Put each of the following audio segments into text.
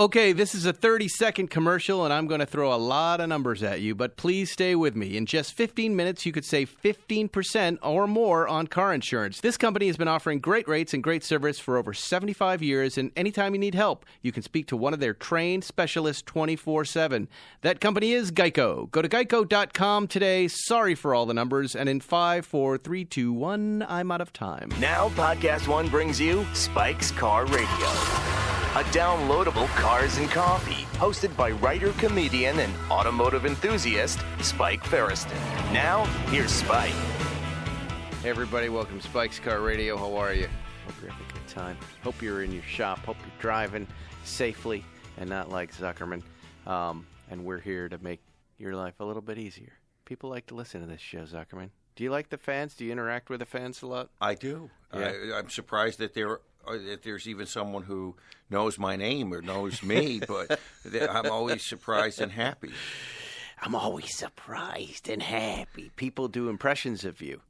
Okay, this is a 30-second commercial, and I'm going to throw a lot of numbers at you, but please stay with me. In just 15 minutes, you could save 15% or more on car insurance. This company has been offering great rates and great service for over 75 years, and anytime you need help, you can speak to one of their trained specialists 24/7. That company is Geico. Go to geico.com today. Sorry for all the numbers, and in 5, 4, 3, 2, 1, I'm out of time. Now, Podcast One brings you Spike's Car Radio, a downloadable cars and coffee, hosted by writer, comedian, and automotive enthusiast Spike Ferriston. Now, here's Spike. Hey everybody, welcome to Spike's Car Radio. How are you? Hope you're having a good time. Hope you're in your shop. Hope you're driving safely and not like Zuckerman. And we're here to make your life a little bit easier. People like to listen to this show, Zuckerman. Do you like the fans? Do you interact with the fans a lot? I do. Yeah. I'm surprised that there's even someone who knows my name or knows me, but I'm always surprised and happy. I'm always surprised and happy. People do impressions of you.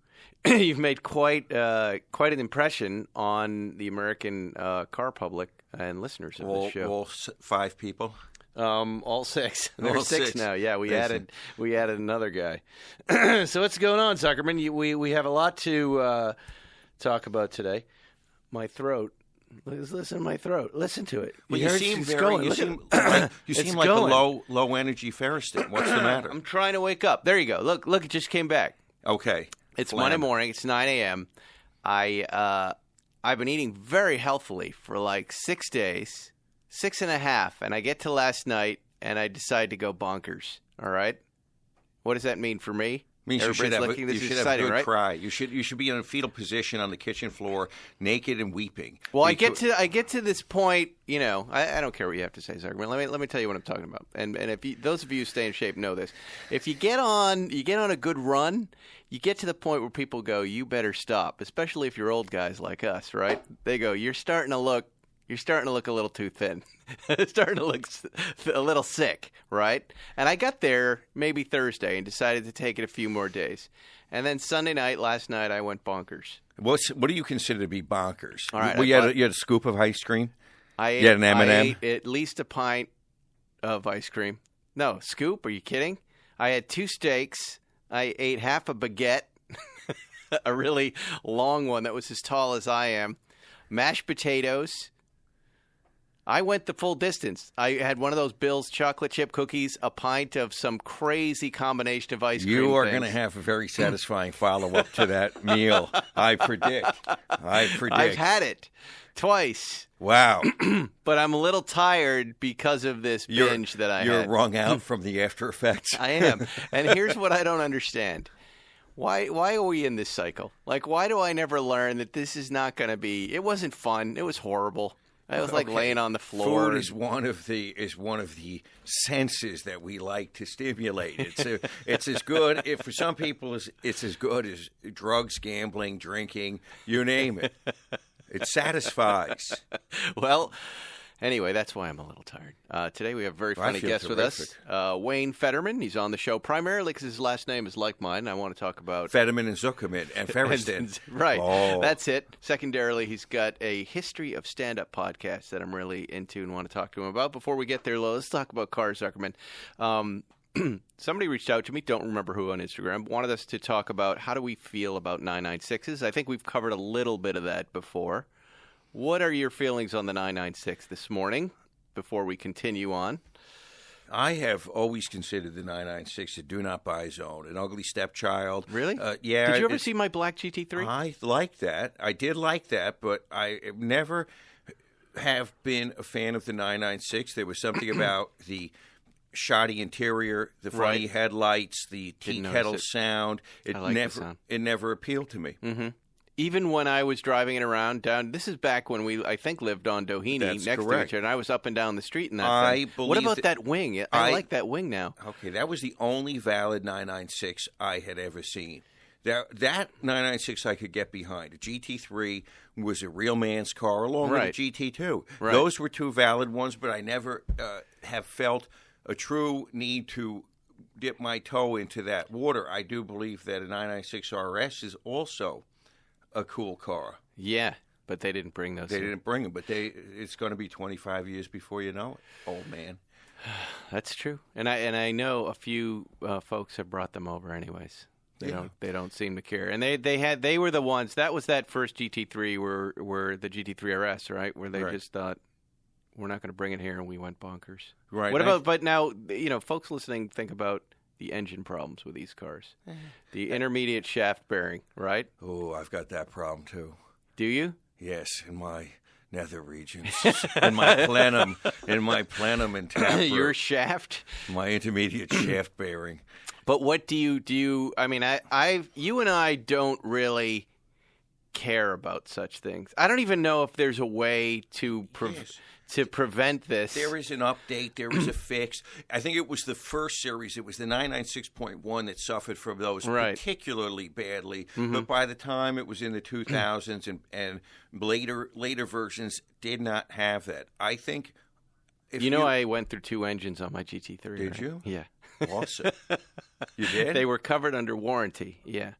You've made quite an impression on the American car public and listeners of this show. All 5 people? All 6. There's All 6 6 now. Yeah, we added another guy. So what's going on, Zuckerman? We have a lot to talk about today. My throat. Listen to my throat. Listen to it. Well, you seem like a low energy Ferriston. What's the matter? I'm trying to wake up. There you go. Look, it just came back. Okay. It's Monday morning. It's 9 a.m. I've been eating very healthily for like 6 days, 6.5, and I get to last night and I decide to go bonkers. All right. What does that mean for me? Means you should have a good right? cry. You should be in a fetal position on the kitchen floor, naked and weeping. Well, I get to this point. You know, I don't care what you have to say, Zargman. Let me tell you what I'm talking about. And if those of you who stay in shape know this. If you get on a good run, you get to the point where people go, "You better stop." Especially if you're old guys like us, right? They go, "You're starting to look a little too thin. Starting to look a little sick, right?" And I got there maybe Thursday and decided to take it a few more days. And then last night, I went bonkers. What do you consider to be bonkers? All right, you had a scoop of ice cream? I had an M&M? I ate at least a pint of ice cream. No, scoop? Are you kidding? I had 2 steaks. I ate half a baguette, a really long one that was as tall as I am, mashed potatoes. I went the full distance. I had one of those Bill's chocolate chip cookies, a pint of some crazy combination of ice cream. You are going to have a very satisfying follow-up to that meal, I predict. I've had it twice. Wow. But I'm a little tired because of this binge that I had. You're wrung out from the after effects. I am. And here's what I don't understand. Why are we in this cycle? Like, why do I never learn that this is not going to be – it wasn't fun. It was horrible. I was like laying on the floor. Food is one of the senses that we like to stimulate. It's as good for some people. It's as good as drugs, gambling, drinking, you name it. It satisfies. Well, anyway, that's why I'm a little tired. Today we have a very funny guest with us, Wayne Federman. He's on the show primarily because his last name is like mine. I want to talk about Federman and Zuckerman and Ferriston. Right. Oh. That's it. Secondarily, he's got a history of stand-up podcasts that I'm really into and want to talk to him about. Before we get there, let's talk about cars, Zuckerman. Somebody reached out to me, don't remember who on Instagram, wanted us to talk about how do we feel about 996s. I think we've covered a little bit of that before. What are your feelings on the 996 this morning before we continue on? I have always considered the 996 a do-not-buy zone, an ugly stepchild. Really? Yeah. Did you ever see my black GT3? I like that. I did like that, but I never have been a fan of the 996. There was something about the shoddy interior, the funny headlights, the tea kettle sound. It never appealed to me. Mm-hmm. Even when I was driving it around down, this is back when I think, lived on Doheny next to each other, and I was up and down the street in that thing. What about that wing? I like that wing now. Okay, that was the only valid 996 I had ever seen. That 996 I could get behind. A GT3 was a real man's car, along with a GT2. Right. Those were 2 valid ones, but I never have felt a true need to dip my toe into that water. I do believe that a 996 RS is also a cool car. Yeah. But they didn't bring those. They didn't bring them, but it's going to be 25 years before you know it, old man. That's true, and I know a few folks have brought them over, anyways. They don't seem to care, and they were the ones. That was that first GT3 were the GT3 RS, right? Where they just thought, we're not going to bring it here, and we went bonkers. Right. What about? But now, folks listening, think about the engine problems with these cars, the intermediate shaft bearing, right? Oh, I've got that problem too. Do you? Yes, in my nether regions, in my plenum and taproot. Your shaft, my intermediate shaft bearing. But what do you? I mean, you and I don't really care about such things. I don't even know if there's a way to prevent this. There is an update. There is a fix. I think it was the first series. It was the 996.1 that suffered from those particularly badly. Mm-hmm. But by the time it was in the 2000s and later versions did not have that. I think. I went through 2 engines on my GT3. Did you? Yeah. Awesome. You did? They were covered under warranty. Yeah,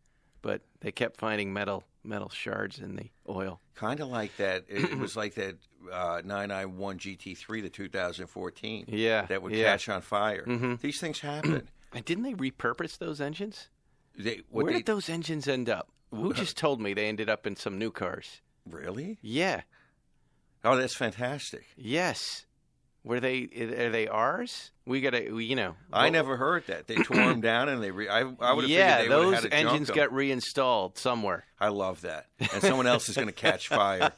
but they kept finding metal shards in the oil. Kind of like that. It was like that 991 GT3, the 2014. Yeah, that would catch on fire. Mm-hmm. These things happen. And didn't they repurpose those engines? Where did those engines end up? Who just told me they ended up in some new cars? Really? Yeah. Oh, that's fantastic. Yes. Are they ours? I never heard that. They tore them down and I would have figured they would have had to junk them. Those engines got reinstalled somewhere. I love that. And someone else is going to catch fire.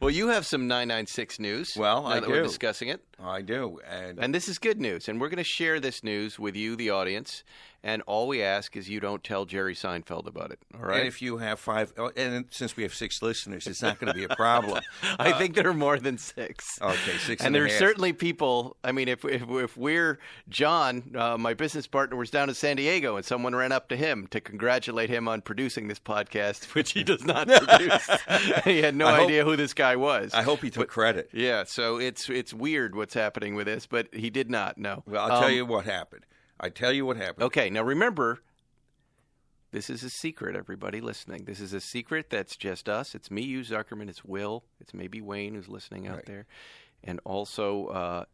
Well, you have some 996 news. Well, I do. We're discussing it. I do. And this is good news. And we're going to share this news with you, the audience. And all we ask is you don't tell Jerry Seinfeld about it. All right? And if you have 5, and since we have 6 listeners, it's not going to be a problem. I think there are more than 6. Okay, 6 and there's certainly people. I mean, if we're John, my business partner, was down in San Diego, and someone ran up to him to congratulate him on producing this podcast, which he does not produce. He had no idea who this guy was. I hope he took credit. Yeah, so it's weird what's happening with this, but he did not know. Well, I'll tell you what happened. Okay, now remember, this is a secret, everybody listening. This is a secret that's just us. It's me, you, Zuckerman. It's Will. It's maybe Wayne who's listening out there. And also,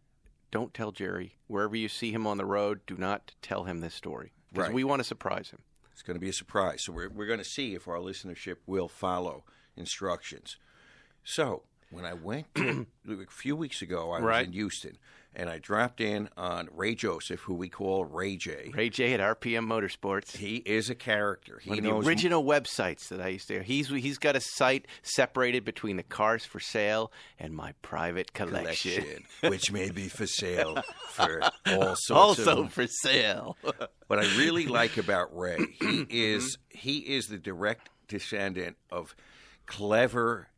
don't tell Jerry. Wherever you see him on the road, do not tell him this story. Because we want to surprise him. It's going to be a surprise. So we're going to see if our listenership will follow instructions. So when I went a few weeks ago, I was in Houston. And I dropped in on Ray Joseph, who we call Ray J. Ray J at RPM Motorsports. He is a character. One of the original websites that I used to. He's got a site separated between the cars for sale and my private collection. Which may be for sale for all sorts of them. For sale. What I really like about Ray, he is the direct descendant of clever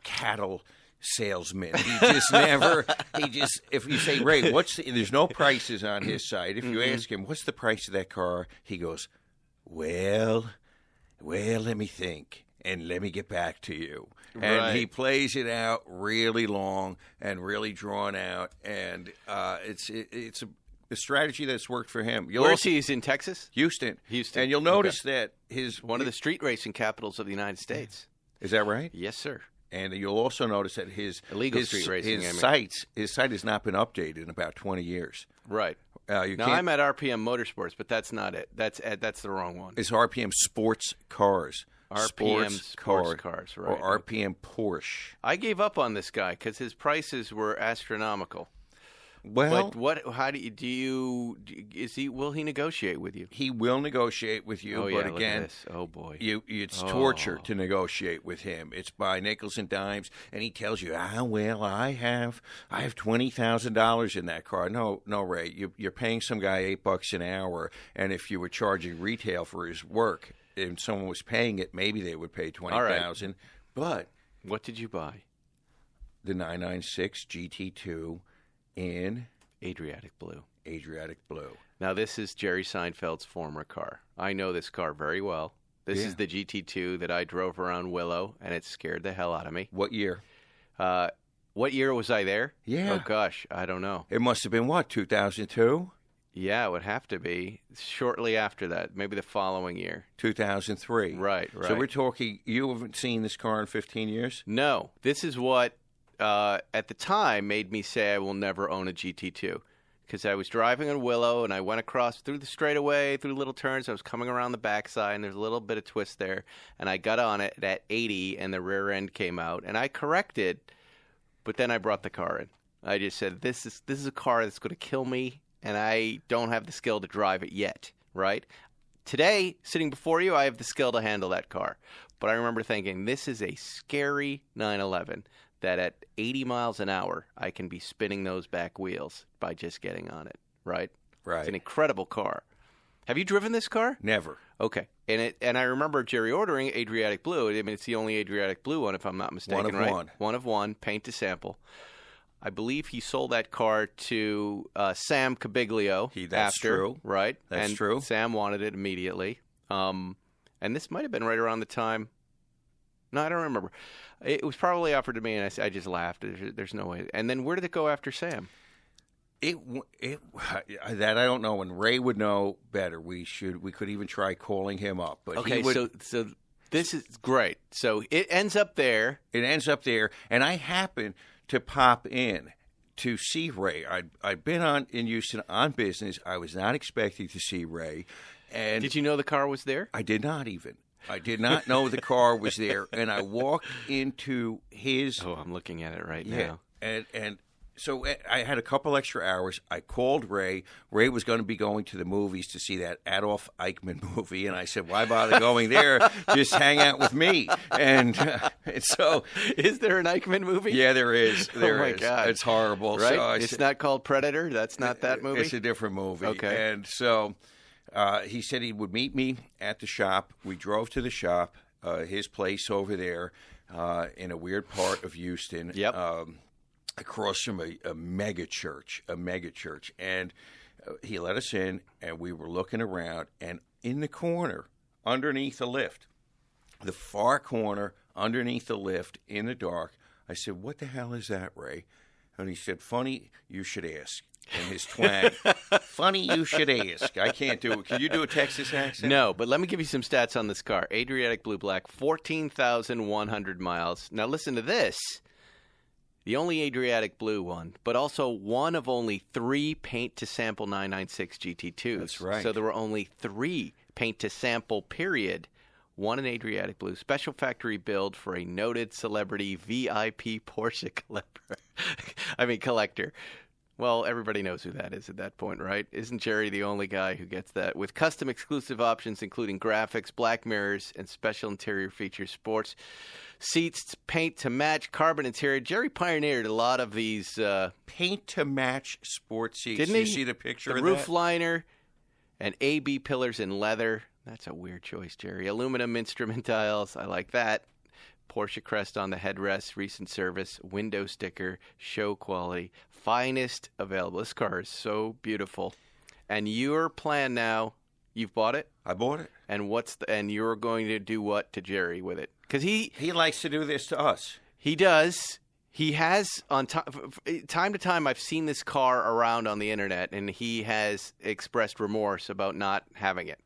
cattle salesman. If you say, Ray, there's no prices on his site. If you ask him, what's the price of that car? He goes, well, let me think and let me get back to you. And he plays it out really long and really drawn out. And it's a strategy that's worked for him. Where is he? He's in Texas? Houston. And you'll notice that one of the street racing capitals of the United States. Is that right? Yes, sir. And you'll also notice that his street racing, his site has not been updated in about 20 years. Right. I'm at RPM Motorsports, but that's not it. That's the wrong one. It's RPM Sports Cars. RPM Sports Cars, right. Or RPM Porsche. I gave up on this guy because his prices were astronomical. Well, but will he negotiate with you? He will negotiate with you, but again, look at this. Oh boy, it's torture to negotiate with him. It's by nickels and dimes, and he tells you, I have $20,000 in that car. No, Ray, you're paying some guy $8 an hour, and if you were charging retail for his work, and someone was paying it, maybe they would pay $20,000. Right. But what did you buy? The 996 GT2. In Adriatic Blue. Now, this is Jerry Seinfeld's former car. I know this car very well. This is the GT2 that I drove around Willow, and it scared the hell out of me. What year? What year was I there? Yeah. Oh, gosh, I don't know. It must have been, 2002? Yeah, it would have to be shortly after that, maybe the following year. 2003. Right. So we're talking, you haven't seen this car in 15 years? No. This is what, at the time, made me say I will never own a GT2. Because I was driving on Willow, and I went across through the straightaway, through little turns. I was coming around the backside, and there's a little bit of twist there. And I got on it at 80, and the rear end came out. And I corrected, but then I brought the car in. I just said, this is a car that's going to kill me, and I don't have the skill to drive it yet, right? Today, sitting before you, I have the skill to handle that car. But I remember thinking, this is a scary 911 that at 80 miles an hour, I can be spinning those back wheels by just getting on it, right? Right. It's an incredible car. Have you driven this car? Never. Okay. And I remember Jerry ordering Adriatic Blue. I mean, it's the only Adriatic Blue one, if I'm not mistaken, One of right? one. One of one, paint to sample. I believe he sold that car to Sam Cabiglio. That's after, true. Right? That's and true. Sam wanted it immediately. And this might have been right around the time. No, I don't remember. It was probably offered to me, and I just laughed. There's no way. And then where did it go after Sam? That I don't know, and Ray would know better. We could even try calling him up. But Okay, he would, so this is great. So it ends up there. It ends up there, and I happen to pop in to see Ray. I'd been in Houston on business. I was not expecting to see Ray. And Did you know the car was there? I did not even. I did not know the car was there, and I walked into his. Oh, I'm looking at it right now. And so I had a couple extra hours. I called Ray. Ray was going to be going to the movies to see that Adolf Eichmann movie, and I said, "Why bother going there? Just hang out with me." And so, is there an Eichmann movie? Yeah, there is. Oh my God, it's horrible. Right? So it's not called Predator. That's not that movie. It's a different movie. Okay. And so he said he would meet me at the shop. We drove to the shop, his place over there in a weird part of Houston. Yep. Across from a mega church, and he let us in, and we were looking around, and in the corner, underneath the lift, the far corner, underneath the lift, in the dark, I said, "What the hell is that, Ray?" And he said, "Funny you should ask." In his twang, "Funny you should ask." I can't do it. Can you do a Texas accent? No, but let me give you some stats on this car. Adriatic Blue Black, 14,100 miles. Now listen to this. The only Adriatic Blue one, but also one of only 3 paint-to-sample 996 GT2s. That's right. So there were only 3 paint-to-sample, period. One in Adriatic Blue. Special factory build for a noted celebrity VIP Porsche collector. Well, everybody knows who that is at that point, right? Isn't Jerry the only guy who gets that? With custom exclusive options, including graphics, black mirrors, and special interior features, sports seats, paint to match, carbon interior. Jerry pioneered a lot of these. Paint to match sports seats. Didn't he? You see the picture the of roof that? liner and AB pillars in leather. That's a weird choice, Jerry. Aluminum instrument tiles. I like that. Porsche crest on the headrest, recent service, window sticker, show quality, finest available. This car is so beautiful. And your plan now, you've bought it? I bought it. And and you're going to do what to Jerry with it? Because he likes to do this to us. He does. He has on time to time. I've seen this car around on the internet, and he has expressed remorse about not having it.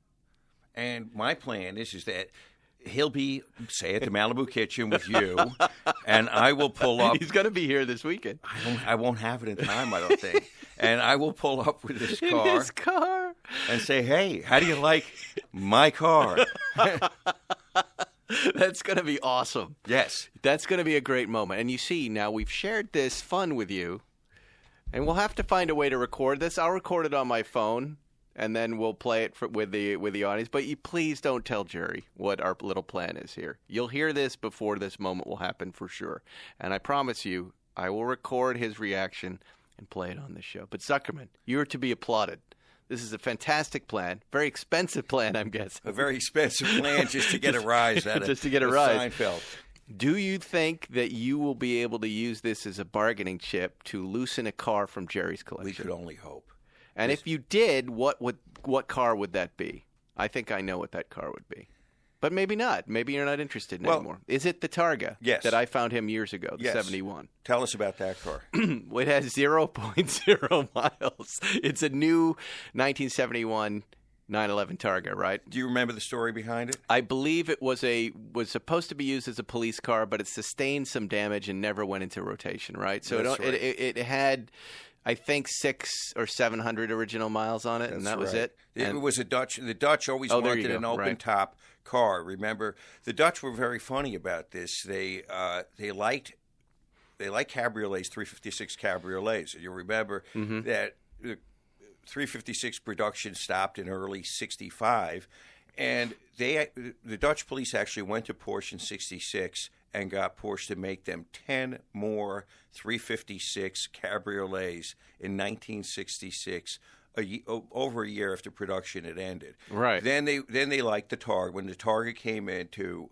And my plan is that he'll be, say, at the Malibu Kitchen with you, and I will pull up. He's going to be here this weekend. I won't have it in time, I don't think. And I will pull up with this car. In his car. And say, "Hey, how do you like my car?" That's going to be awesome. Yes. That's going to be a great moment. And you see, now we've shared this fun with you, and we'll have to find a way to record this. I'll record it on my phone, and then we'll play it with the audience. But you please don't tell Jerry what our little plan is here. You'll hear this before this moment will happen for sure. And I promise you, I will record his reaction and play it on the show. But Zuckerman, you're to be applauded. This is a fantastic plan. Very expensive plan, I'm guessing. A very expensive plan just to get a rise out of just to get a rise. Seinfeld. Do you think that you will be able to use this as a bargaining chip to loosen a car from Jerry's collection? We could only hope. And if you did, what car would that be? I think I know what that car would be. But maybe not. Maybe you're not interested anymore. Is it the Targa? Yes. That I found him years ago, the Yes. 71. Tell us about that car. It has 0.0 miles. It's a new 1971 911 Targa, right? Do you remember the story behind it? I believe it was supposed to be used as a police car, but it sustained some damage and never went into rotation, right? So That's right. it had, I think, 600 or 700 original miles on it, and that was it. It was a Dutch. The Dutch always wanted an open-top car. Remember, the Dutch were very funny about this. They liked cabriolets, 356 cabriolets. You remember that the 356 production stopped in early '65, and the Dutch police actually went to Porsche in '66 and got Porsche to make them 10 more 356 cabriolets in 1966. Over a year after production had ended. Right. Then they liked the Targa. When the Targa came into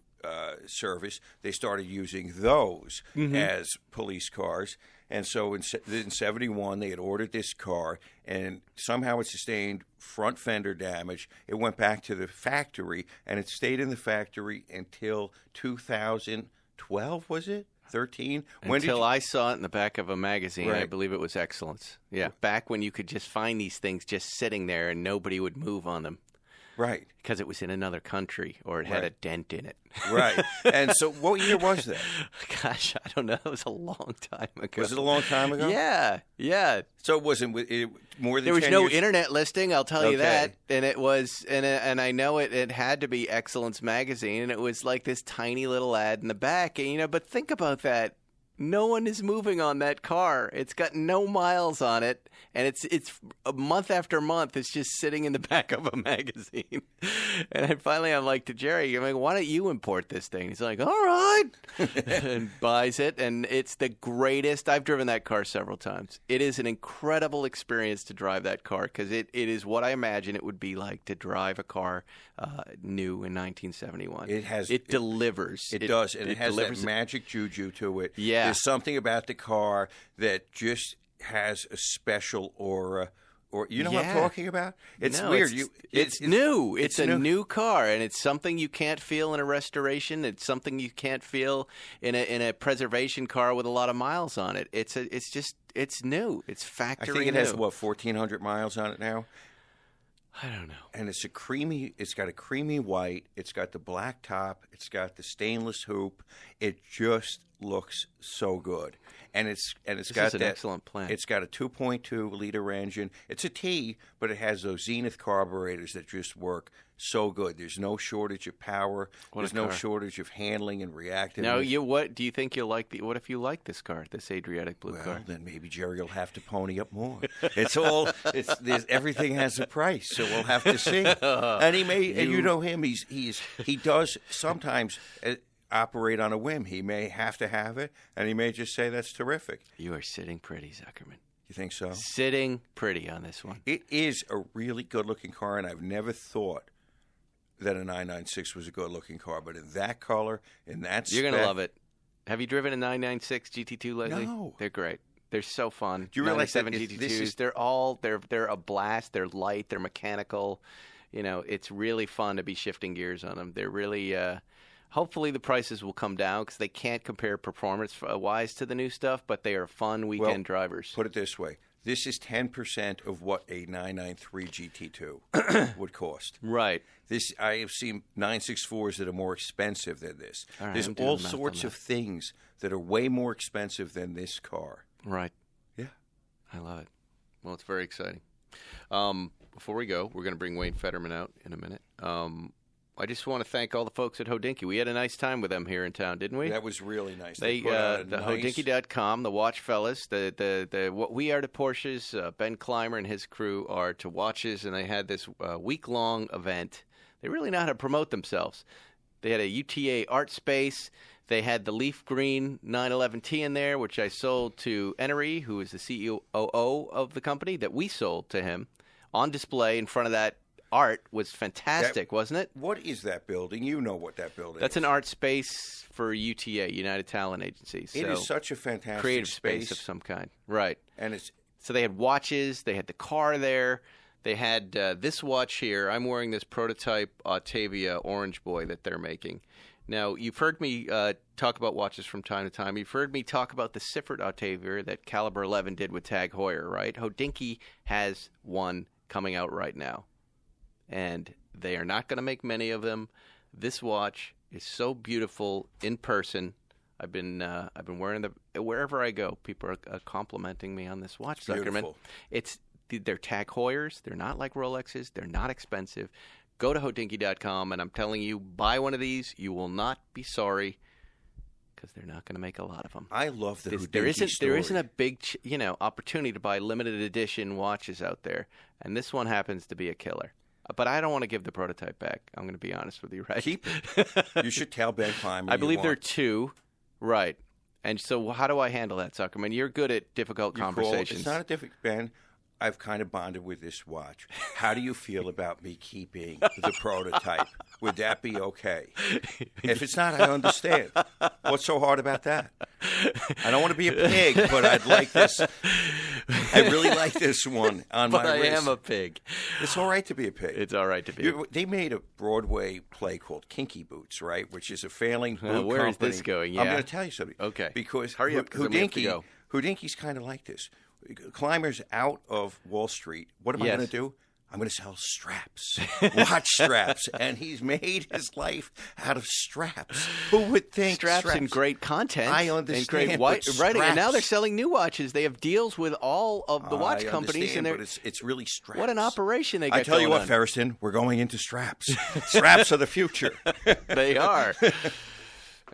service, they started using those as police cars. And so in '71, they had ordered this car, and somehow it sustained front fender damage. It went back to the factory, and it stayed in the factory until 2012, was it? 13? Until I saw it in the back of a magazine. Right. I believe it was Excellence. Yeah, back when you could just find these things just sitting there and nobody would move on them. Right. Because it was in another country or it had a dent in it. Right. And so what year was that? Gosh, I don't know. It was a long time ago. Was it a long time ago? Yeah. So it wasn't more than 10 years? There was no internet listing, I'll tell you Okay. that. And it was, and I know it had to be Excellence magazine, and it was like this tiny little ad in the back. And, but think about that. No one is moving on that car. It's got no miles on it, and it's a month after month. It's just sitting in the back of a magazine. And I'm like to Jerry, I'm like, why don't you import this thing? He's like, all right, and buys it, and it's the greatest. I've driven that car several times. It is an incredible experience to drive that car because it is what I imagine it would be like to drive a car new in 1971. It delivers. It does, and it has that magic juju to it. Yeah. There's something about the car that just has a special aura. Or you know what I'm talking about? It's weird. It's new. It's a new car, and it's something you can't feel in a restoration. It's something you can't feel in a preservation car with a lot of miles on it. It's new. It's factory new. I think it has 1,400 miles on it now. I don't know. And it's got a creamy white. It's got the black top. It's got the stainless hoop. It just looks so good. And it's got an excellent plan. It's got a 2.2 liter engine. It's a T, but it has those Zenith carburetors that just work so good. There's no shortage of power. There's no shortage of handling and reactiveness. Now, what do you think you'll like? What if you like this car, this Adriatic Blue car? Well, then maybe Jerry will have to pony up more. Everything has a price, so we'll have to see. And he may, and you know him, he does sometimes operate on a whim. He may have to have it, and he may just say that's terrific. You are sitting pretty, Zuckerman. You think so? Sitting pretty on this one. It is a really good-looking car, and I've never thought that a 996 was a good-looking car, but in that color, in that spec, you're going to love it. Have you driven a 996 GT2 lately? No. They're great. They're so fun. Do you realize that GT2s? They're a blast. They're light. They're mechanical. It's really fun to be shifting gears on them. They're really. Hopefully the prices will come down because they can't compare performance-wise to the new stuff, but they are fun weekend drivers. Put it this way. This is 10% of what a 993 GT2 would cost. Right. I have seen 964s that are more expensive than this. All right, There's all sorts of things that are way more expensive than this car. Right. Yeah. I love it. Well, it's very exciting. Before we go, we're going to bring Wayne Federman out in a minute. I just want to thank all the folks at Hodinkee. We had a nice time with them here in town, didn't we? That was really nice. The Hodinkee.com, the watch fellas, the what we are to Porsches, Ben Clymer and his crew are to watches, and they had this week-long event. They really know how to promote themselves. They had a UTA art space. They had the leaf green 911T in there, which I sold to Enery, who is the CEO of the company, that we sold to him, on display in front of that. Art was fantastic, wasn't it? What is that building? You know what that building is. That's an art space for UTA, United Talent Agency. It is such a fantastic creative space of some kind. Right. And so they had watches, they had the car there, They had this watch here. I'm wearing this prototype Octavia Orange Boy that they're making. Now, you've heard me talk about watches from time to time. You've heard me talk about the Siffert Octavia that Caliber 11 did with Tag Heuer, right? Hodinkee has one coming out right now. And they are not going to make many of them. This watch is so beautiful in person. I've been wearing wherever I go. People are complimenting me on this watch, Zuckerman. They're Tag Heuers. They're not like Rolexes. They're not expensive. Go to Hodinkee.com, and I'm telling you, buy one of these. You will not be sorry because they're not going to make a lot of them. I love the Hodinkee There isn't story. a big opportunity to buy limited edition watches out there, and this one happens to be a killer. But I don't want to give the prototype back. I'm going to be honest with you, right? Keep it. You should tell Ben Clymer. I believe there are two, right? And so how do I handle that, Zuckerman? You're good at difficult conversations. It's not a difficult, Ben. I've kind of bonded with this watch. How do you feel about me keeping the prototype? Would that be okay? If it's not, I understand. What's so hard about that? I don't want to be a pig, but I'd like this. I really like this one on my wrist. But I am a pig. It's all right to be a pig. It's all right to be. They made a Broadway play called Kinky Boots, right? Which is a failing boot where company. is this going? Yeah. I'm going to tell you something. Okay. Because hurry up, 'cause then we have to go. Houdinki's kind of like this. Clymer's out of Wall Street. What am I going to do? I'm going to sell straps, watch straps, and he's made his life out of straps. Who would think straps and great content? I understand, and great writing, and now they're selling new watches. They have deals with all of the watch companies, and but it's really straps. What an operation they got! I tell you what, on. Ferriston, we're going into straps. Straps are the future. They are.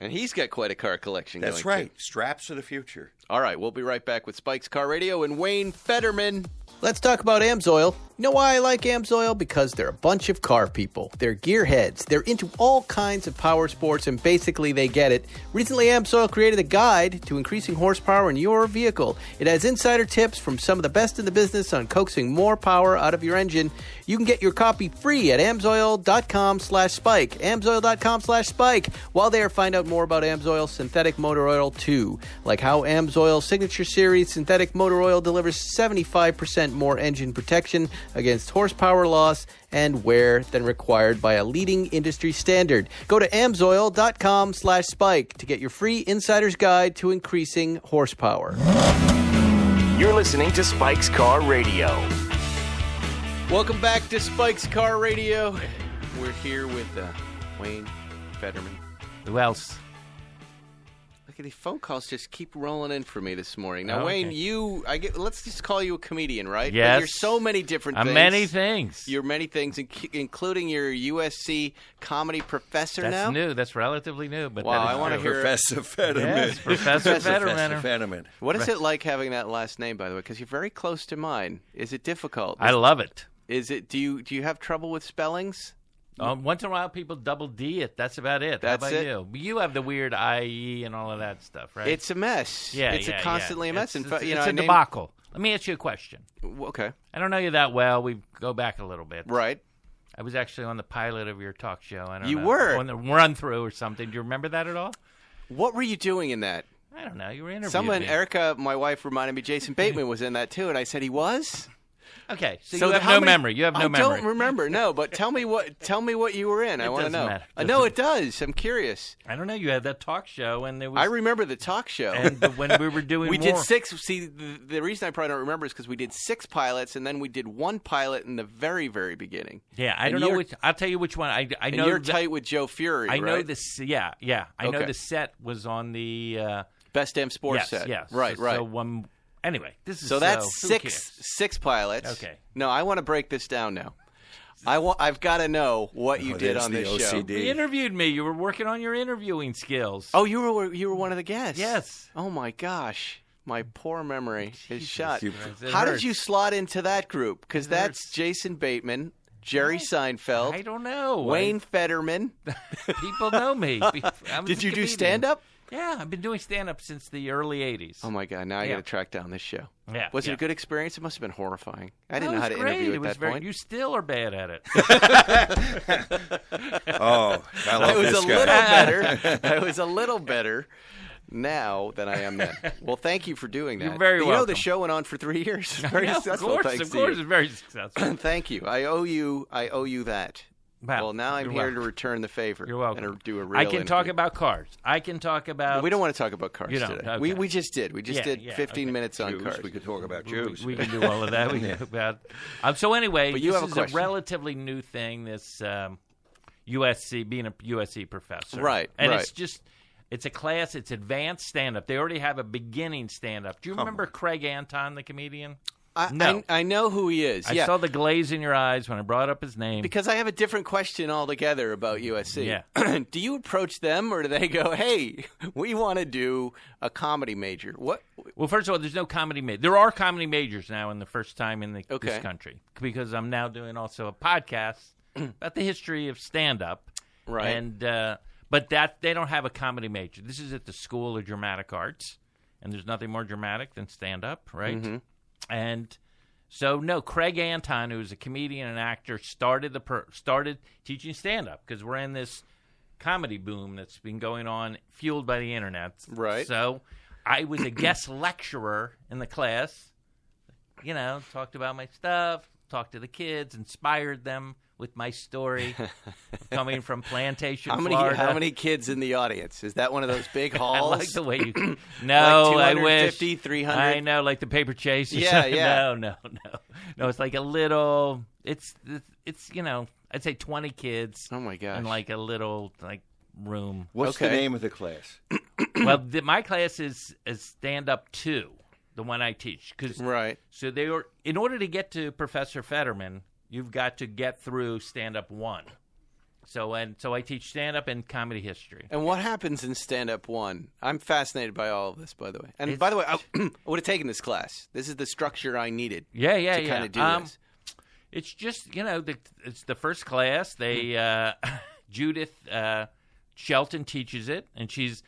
And he's got quite a car collection That's going, right. too. Straps are the future. All right, we'll be right back with Spike's Car Radio and Wayne Federman. Let's talk about AMSOIL. You know why I like AMSOIL? Because they're a bunch of car people. They're gearheads. They're into all kinds of power sports, and basically they get it. Recently, AMSOIL created a guide to increasing horsepower in your vehicle. It has insider tips from some of the best in the business on coaxing more power out of your engine. You can get your copy free at amsoil.com/spike. amsoil.com/spike. While there, find out more about AMSOIL synthetic motor oil too, like how AMSOIL Signature Series synthetic motor oil delivers 75% more engine protection against horsepower loss and wear than required by a leading industry standard. Go to amsoil.com/spike to get your free insider's guide to increasing horsepower. You're listening to Spike's Car Radio. Welcome back to Spike's Car Radio. We're here with Wayne Federman. Who else? Look at these phone calls just keep rolling in for me this morning. Now, Wayne, let's just call you a comedian, right? Yes. But you're so many different things. Many things. You're many things, including your USC comedy professor That's now. new. That's relatively new. But Wow, that is I want to true. hear Professor Federman. Yes, Professor Federman. Professor Federman. What is it like having that last name, by the way? Because you're very close to mine. Is it difficult? I love it. Is it? Do you have trouble with spellings? Once in a while, people double D it. That's about it. That's How about it? you? You have the weird IE and all of that stuff, right? It's a mess. It's constantly a mess. It's I a debacle. Let me ask you a question. Okay. I don't know you that well. We go back a little bit. Right. I was actually on the pilot of your talk show. I don't know. You were? On the run-through or something. Do you remember that at all? What were you doing in that? I don't know. You were interviewing me. Erica, my wife, reminded me Jason Bateman was in that too, and I said he was. Okay, so you have no memory. You have no memory. I don't remember. No, but tell me what you were in. I want to know. Matter. No, it does. I'm curious. I don't know. You had that talk show, and there was. I remember the talk show. And when we were doing, we did 6. See, the reason I probably don't remember is because we did 6 pilots, and then we did 1 pilot in the very, very beginning. Yeah, I don't know which. I'll tell you which one. I know you're tight with Joe Fury. I know right? this. Yeah. I know the set was on the Best Damn Sports set. Yes. Right. So anyway, this is so that's 6 pilots. Okay. No, I want to break this down now. I've got to know what you did on this show. You interviewed me. You were working on your interviewing skills. Oh, you were one of the guests. Yes. Oh my gosh, my poor memory is shot. It How hurts. did you slot into that group? Because that's Jason Bateman, Jerry Seinfeld, I don't know. Wayne Federman. People know me. Did you do stand up? Yeah, I've been doing stand-up since the early 80s. Oh, my God. Now I got to track down this show. Yeah. Was it a good experience? It must have been horrifying. I didn't No, know how it to was interview great. at that point. You still are bad at it. Oh, I love I was this a guy. little better. I was a little better now than I am then. Well, thank you for doing that. You're very welcome. The welcome. show went on for 3 years. Very successful. Of thanks course, to you. it's very successful. Thank you. I owe you that. Well, now I'm you're here welcome. to return the favor. You're welcome. And do a real I can talk interview. about cars. I can talk about. We don't want to talk about cars You don't, today. okay. We just did. We just did 15 minutes on Jews. cars. We could talk about Jews. We can do all of that. We can talk about. So anyway, But you this have a is question. relatively new thing. This USC, being a USC professor, Right, And right. it's a class. It's advanced stand-up. They already have a beginning stand-up. Do you remember Craig Anton, the comedian? No. I know who he is. I saw the glaze in your eyes when I brought up his name. Because I have a different question altogether about USC. Yeah. Do you approach them, or do they go, "Hey, we want to do a comedy major"? What? Well, first of all, there's no comedy major. There are comedy majors now in the first time in this Okay. country, because I'm now doing also a podcast about the history of stand-up. Right. And but that they don't have a comedy major. This is at the School of Dramatic Arts, and there's nothing more dramatic than stand-up, right? Mm-hmm. And so, no, Craig Anton, who's a comedian and actor, started teaching stand-up because we're in this comedy boom that's been going on, fueled by the internet. Right. So I was a guest lecturer in the class, talked about my stuff, talked to the kids, inspired them with my story of coming from Plantation, Florida. How many kids in the audience? Is that one of those big halls? I like the way you. No, like I wish 250, 300? I know, like the paper chase. Or Yeah, something. yeah. No. It's like a little. It's I'd say 20 kids. Oh my gosh. In like a little room. What's the Okay. name of the class? Well, my class is stand up 2, the one I teach. Right. So they were in order to get to Professor Federman, you've got to get through stand up 1. So I teach stand up and comedy history. And what happens in Stand Up 1? I'm fascinated by all of this, by the way. And by the way, I would have taken this class. This is the structure I needed. Yeah. To kind of do this. It's just it's the first class. They Judith Shelton teaches it, and she's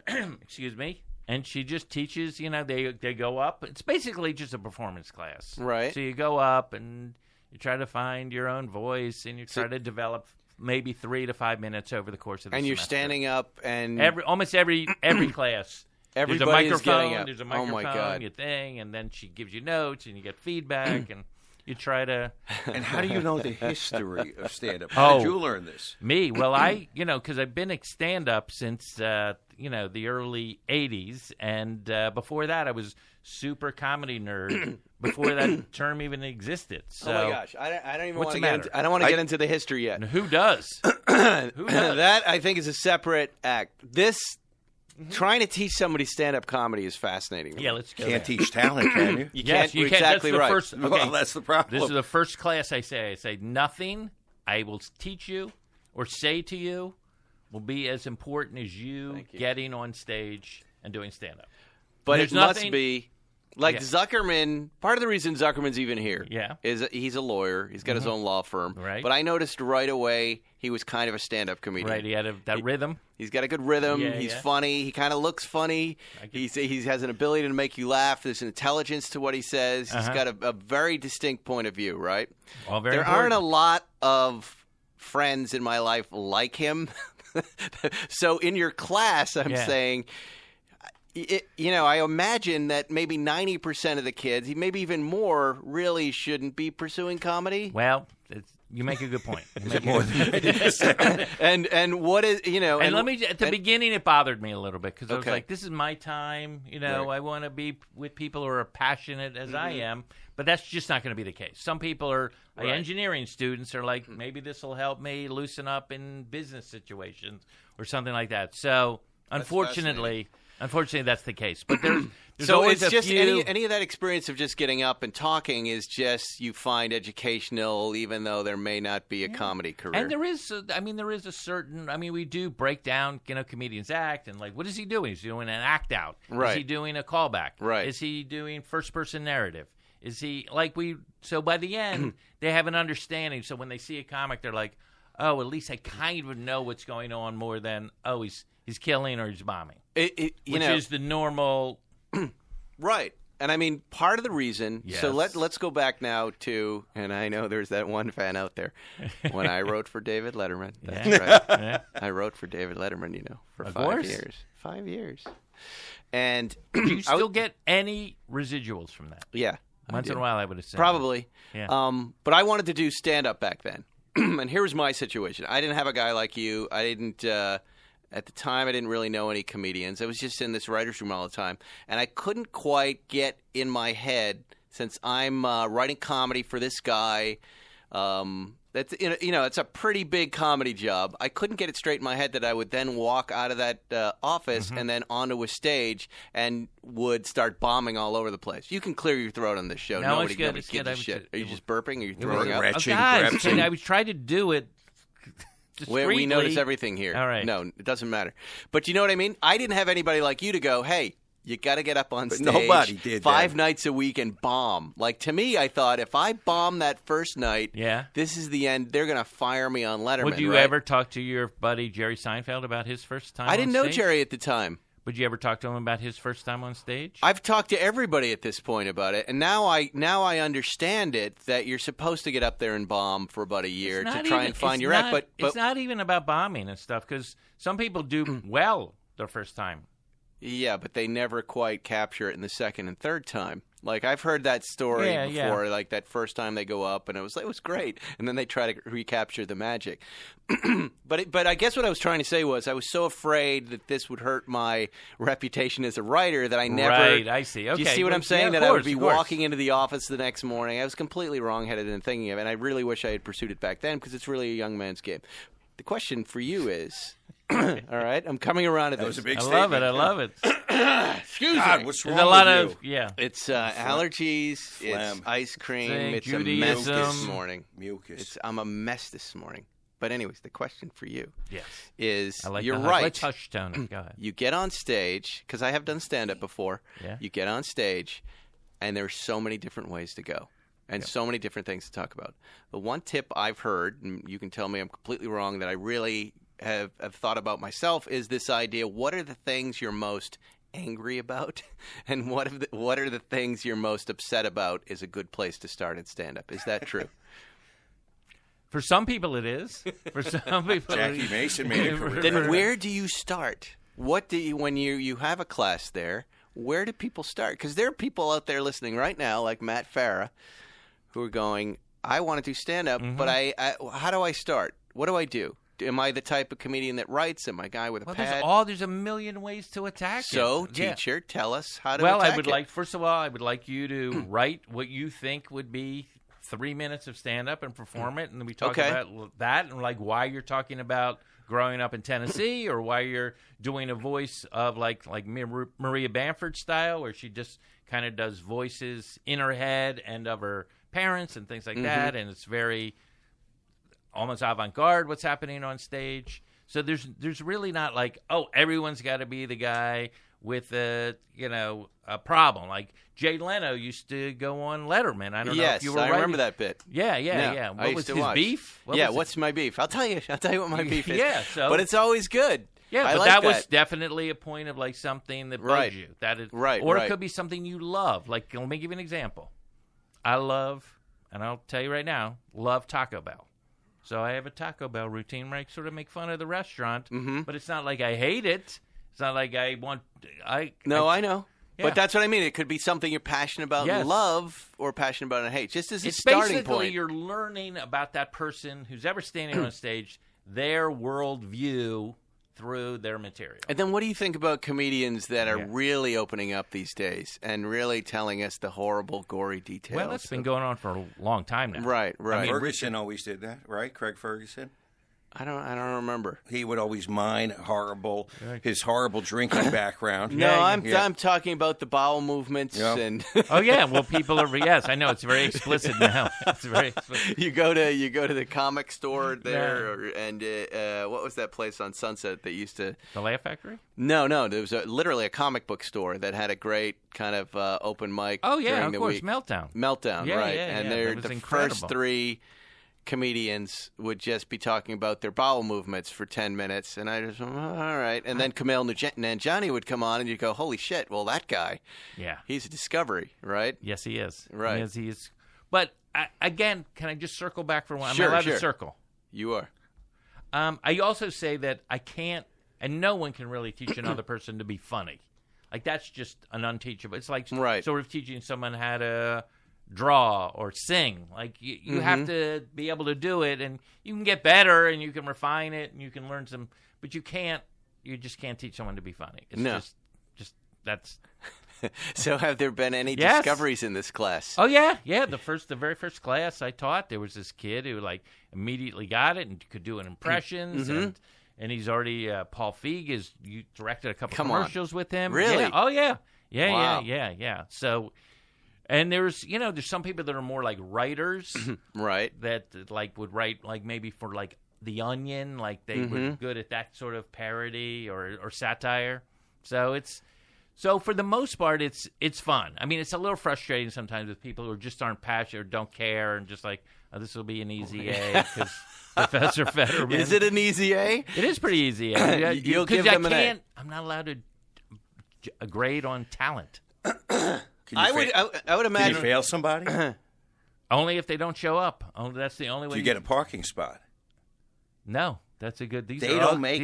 excuse me, and she just teaches. They go up. It's basically just a performance class, Right. So you go up and you try to find your own voice, and you try to develop maybe 3 to 5 minutes over the course of the And you're semester. standing up and Almost every class. Everybody there's a is microphone. getting up. There's a Oh, microphone. my God. Your thing, and then she gives you notes, and you get feedback, and you try to. And how do you know the history of stand-up? How did you learn this? Me? Well, because I've been a stand-up since, the early 80s. And before that, I was super comedy nerd before that term even existed. So, oh my gosh, I don't even what's want to the get matter? into. I don't want to get into the history yet. and who does? Who does? That I think is a separate act. This trying to teach somebody stand-up comedy is fascinating. Yeah, let's go. Can't there. teach talent, can you? You Yes, can't. you You're can't. exactly That's the right. first. Okay. Well, that's the problem. This is the first class I say. I say nothing I will teach you or say to you will be as important as you getting on stage and doing stand-up. But There's it must nothing- be like Yeah. Zuckerman. Part of the reason Zuckerman's even here, Yeah. is he's a lawyer. He's got his own law firm. Right. But I noticed right away he was kind of a stand-up comedian. Right, he had that rhythm. He's got a good rhythm. Yeah, He's yeah. funny. He kind of looks funny. He has an ability to make you laugh. There's an intelligence to what he says. He's got a very distinct point of view, right? All very There aren't a important. lot of friends in my life like him. So in your class, I'm Yeah. saying, I imagine that maybe 90% of the kids, maybe even more, really shouldn't be pursuing comedy. Well, you make a good point. You make a More good than And what is, And let me at the beginning, it bothered me a little bit because I was Okay. like, "This is my time." Right. I want to be with people who are passionate as I am, but that's just not going to be the case. Some people are like engineering students are like, maybe this will help me loosen up in business situations or something like that. So, unfortunately, that's the case. But there's so always it's a just few. any of that experience of just getting up and talking is just you find educational, even though there may not be a comedy career. And there is a certain. We do break down, comedians act, and like, what is he doing? He's doing an act out. Right. Is he doing a callback? Right. Is he doing first person narrative? Is he So by the end, they have an understanding. So when they see a comic, they're like, oh, at least I kind of know what's going on more than he's killing or he's bombing, which is the normal. Right. And part of the reason, so Yes. let's go back now to, and I know there's that one fan out there, when I wrote for David Letterman. That's right. Yeah. I wrote for David Letterman, for Of 5 course. years. 5 years. And Do you still get any residuals from that? yeah. Once in a while, I would assume. Probably. Yeah. But I wanted to do stand-up back then. And here was my situation. I didn't have a guy like you. I didn't at the time, I didn't really know any comedians. I was just in this writer's room all the time. And I couldn't quite get in my head, since I'm writing comedy for this guy, that's it's a pretty big comedy job. I couldn't get it straight in my head that I would then walk out of that office and then onto a stage and would start bombing all over the place. You can clear your throat on this show. No, Nobody it's gives good. a shit. Are you just burping? Are you throwing up? I was trying to do it discreetly. We notice everything here. All right. No, it doesn't matter. But you know what I mean? I didn't have anybody like you to go, hey, you got to get up on stage nobody did 5 that. nights a week and bomb. Like, to me, I thought, if I bomb that first night, this is the end. They're going to fire me on Letterman. Would you ever talk to your buddy Jerry Seinfeld about his first time I didn't on know stage? Jerry at the time. Would you ever talk to him about his first time on stage? I've talked to everybody at this point about it, and now I understand it, that you're supposed to get up there and bomb for about a year to try and find your act. But it's not even about bombing and stuff, because some people do well their first time. Yeah, but they never quite capture it in the second and third time. Like, I've heard that story before, like that first time they go up, and it was great, and then they try to recapture the magic. But I guess what I was trying to say was I was so afraid that this would hurt my reputation as a writer that I never. Right, I see. Okay, do you see what I'm saying? Yeah, that I would be walking into the office the next morning. I was completely wrongheaded in thinking of it, and I really wish I had pursued it back then, because it's really a young man's game. The question for you is, all right, I'm coming around to this. That was a big I statement. love it. Excuse God, me. what's There's wrong a lot with of you? It's allergies. Phlegm. It's ice cream. It's Judaism. a mess this morning. Mucus. I'm a mess this morning. But anyways, the question for you is, I like you're the right. Let's hush tone. Go ahead. You get on stage, because I have done stand-up before. Yeah. You get on stage, and there's so many different ways to go. And so many different things to talk about. The one tip I've heard, and you can tell me I'm completely wrong, that I really have thought about myself, is this idea: what are the things you're most angry about, and what are the things you're most upset about is a good place to start at stand-up. Is that true? For some people, it is. For some people, Jackie Mason made a career. Then where do you start? What do you, when you have a class there, where do people start? Because there are people out there listening right now, like Matt Farah, who are going, I want to do stand-up, but I how do I start? What do I do? Am I the type of comedian that writes? Am I a guy with a pad? There's a million ways to attack it. So, teacher, tell us how to attack it. Well, I would like, first of all, I would like you to write what you think would be 3 minutes of stand-up and perform it, and then we talk about that and like why you're talking about growing up in Tennessee, or why you're doing a voice of like Maria Bamford style, where she just kind of does voices in her head and of her parents and things like that, and it's very almost avant-garde what's happening on stage. So there's really not like, oh, everyone's got to be the guy with a problem. Like Jay Leno used to go on Letterman. I don't know if you were I remember that bit. Yeah. What was his beef? What's my beef? I'll tell you what my beef is. Yeah, but it's always good. Yeah, but that was definitely a point of like something that bugs you. That is right. Or it could be something you love. Like, let me give you an example. I love, and I'll tell you right now, love Taco Bell. So I have a Taco Bell routine where I sort of make fun of the restaurant, but it's not like I hate it. It's not like I want. I know. Yeah. But that's what I mean. It could be something you're passionate about and love, or passionate about and hate. Just as a it's starting basically point. You're learning about that person who's ever standing on stage, their worldview through their material. And then what do you think about comedians that are really opening up these days and really telling us the horrible, gory details? Well, that's been going on for a long time now. Right. I mean, Ferguson always did that, right? Craig Ferguson? I don't remember. He would always mine his horrible drinking background. No, I'm talking about the bowel movements and. Oh yeah, well, people are. Yes, I know it's very explicit now. It's very explicit. You go to the comic store there, and what was that place on Sunset that used to? The Laugh Factory? No, there was literally a comic book store that had a great kind of open mic. Oh yeah, during of the course, week. Meltdown. Yeah, right? Yeah, and they're the incredible. first 3 comedians would just be talking about their bowel movements for 10 minutes, and I just, all right. And then Kumail Nanjiani would come on, and you'd go, holy shit, well, that guy, he's a discovery, right? Yes, he is. Right. Yes, he is. But, again, can I just circle back for one? Sure, I'm allowed to circle. You are. I also say that I can't, and no one can really teach another person to be funny. Like, that's just an unteachable. It's like Right. sort of teaching someone how to draw or sing. Like, you have to be able to do it, and you can get better, and you can refine it, and you can learn some, but you just can't teach someone to be funny. It's just that's... So have there been any Yes. discoveries in this class? Oh, yeah. The very first class I taught, there was this kid who, like, immediately got it and could do an impressions, and he's already, Paul Feig you directed a couple commercials with him. Really? Yeah. Oh, yeah. Yeah, Wow. yeah. So, and there's some people that are more like writers Right. that, like, would write, like, maybe for, like, The Onion, like, they were good at that sort of parody or satire. So for the most part, it's fun. I mean, it's a little frustrating sometimes with people who just aren't passionate or don't care and just like, oh, this will be an easy A because Professor Federman. Is it an easy A? It is pretty easy. You'll give them an A. I'm not allowed to grade on talent. I would Can imagine. you fail somebody? Only if they don't show up. That's the only way. Do you get a parking spot? No. That's a good. They don't let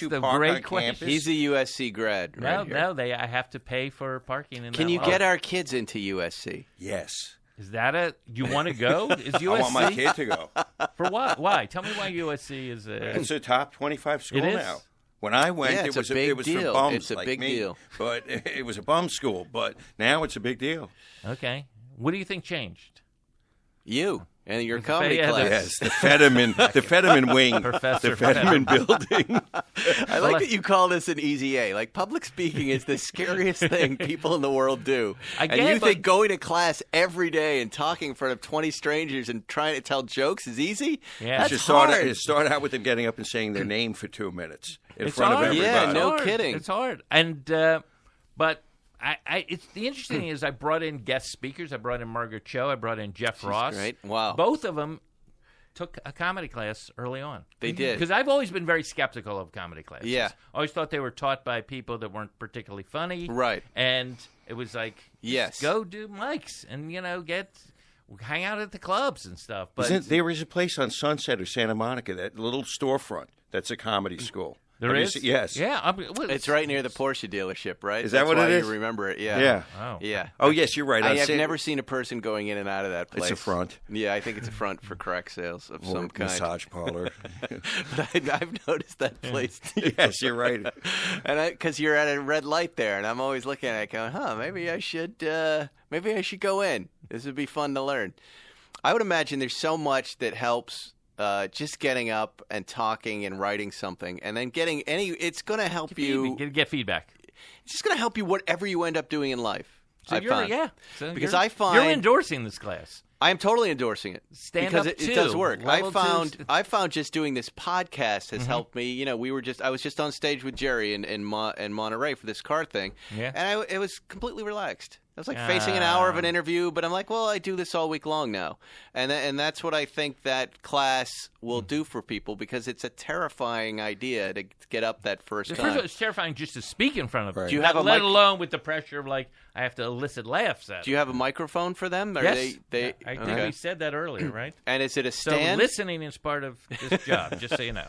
you park on campus. He's a USC grad, right? No. I have to pay for parking. Can you get our kids into USC? Yes. Is that you want to go? Is USC? I want my kid to go. For what? Why? Tell me why USC is. It's a top 25 school It is? now. When I went, Yeah, it it's was a big for deal. bums It's a like big me. deal. But it was a bum school. But now it's a big deal. Okay. What do you think changed? You and your comedy Yeah, class. Yes, the Federman wing, Professor the Federman building. I like that you call this an easy A. Like, public speaking is the scariest thing people in the world do. And you think going to class every day and talking in front of 20 strangers and trying to tell jokes is easy? Yeah. That's Just hard. start out with them getting up and saying their name for 2 minutes in It's front hard. of everybody. Yeah, It's no hard. kidding. It's hard. And but it's the interesting thing is I brought in guest speakers. I brought in Margaret Cho. I brought in Jeff Ross. great. Wow. Both of them took a comedy class early on. They did. Because I've always been very skeptical of comedy classes. Yeah. I always thought they were taught by people that weren't particularly funny. Right. And it was like, Yes. go do mics and, hang out at the clubs and stuff. But There is a place on Sunset or Santa Monica, that little storefront, that's a comedy school. there Have you is? seen- yes. Yeah. It's right near the Porsche dealership, right? Is that That's what why it is? You remember it? Yeah. Yeah. Oh. Yeah. Oh, yes, you're right. I On have San- never seen a person going in and out of that place. It's a front. Yeah, I think it's a front for crack sales of Or some kind. massage parlor. But I've noticed that place too. Yes, you're right. And because you're at a red light there, and I'm always looking at it going, maybe I should go in. This would be fun to learn. I would imagine there's so much that helps just getting up and talking and writing something, and then getting it's going to help you. Get feedback. It's just going to help you whatever you end up doing in life. So I find. So Because you're- I find you're endorsing this class. I am totally endorsing it Stand because up it does too. work. Level two. I found just doing this podcast has helped me. I was just on stage with Jerry in Monterey for this car thing, Yeah. and it was completely relaxed. I was like facing an hour of an interview, but I'm like, well, I do this all week long now, and that's what I think that class will do for people because it's a terrifying idea to get up that first First time. of all, it's terrifying just to speak in front of them. Do you have a let mic- alone with the pressure of like I have to elicit laughs at. Do you have a microphone for them? Or Yes, they I think okay. we said that earlier, right? And is it a So stand? listening is part of this job, just so you know.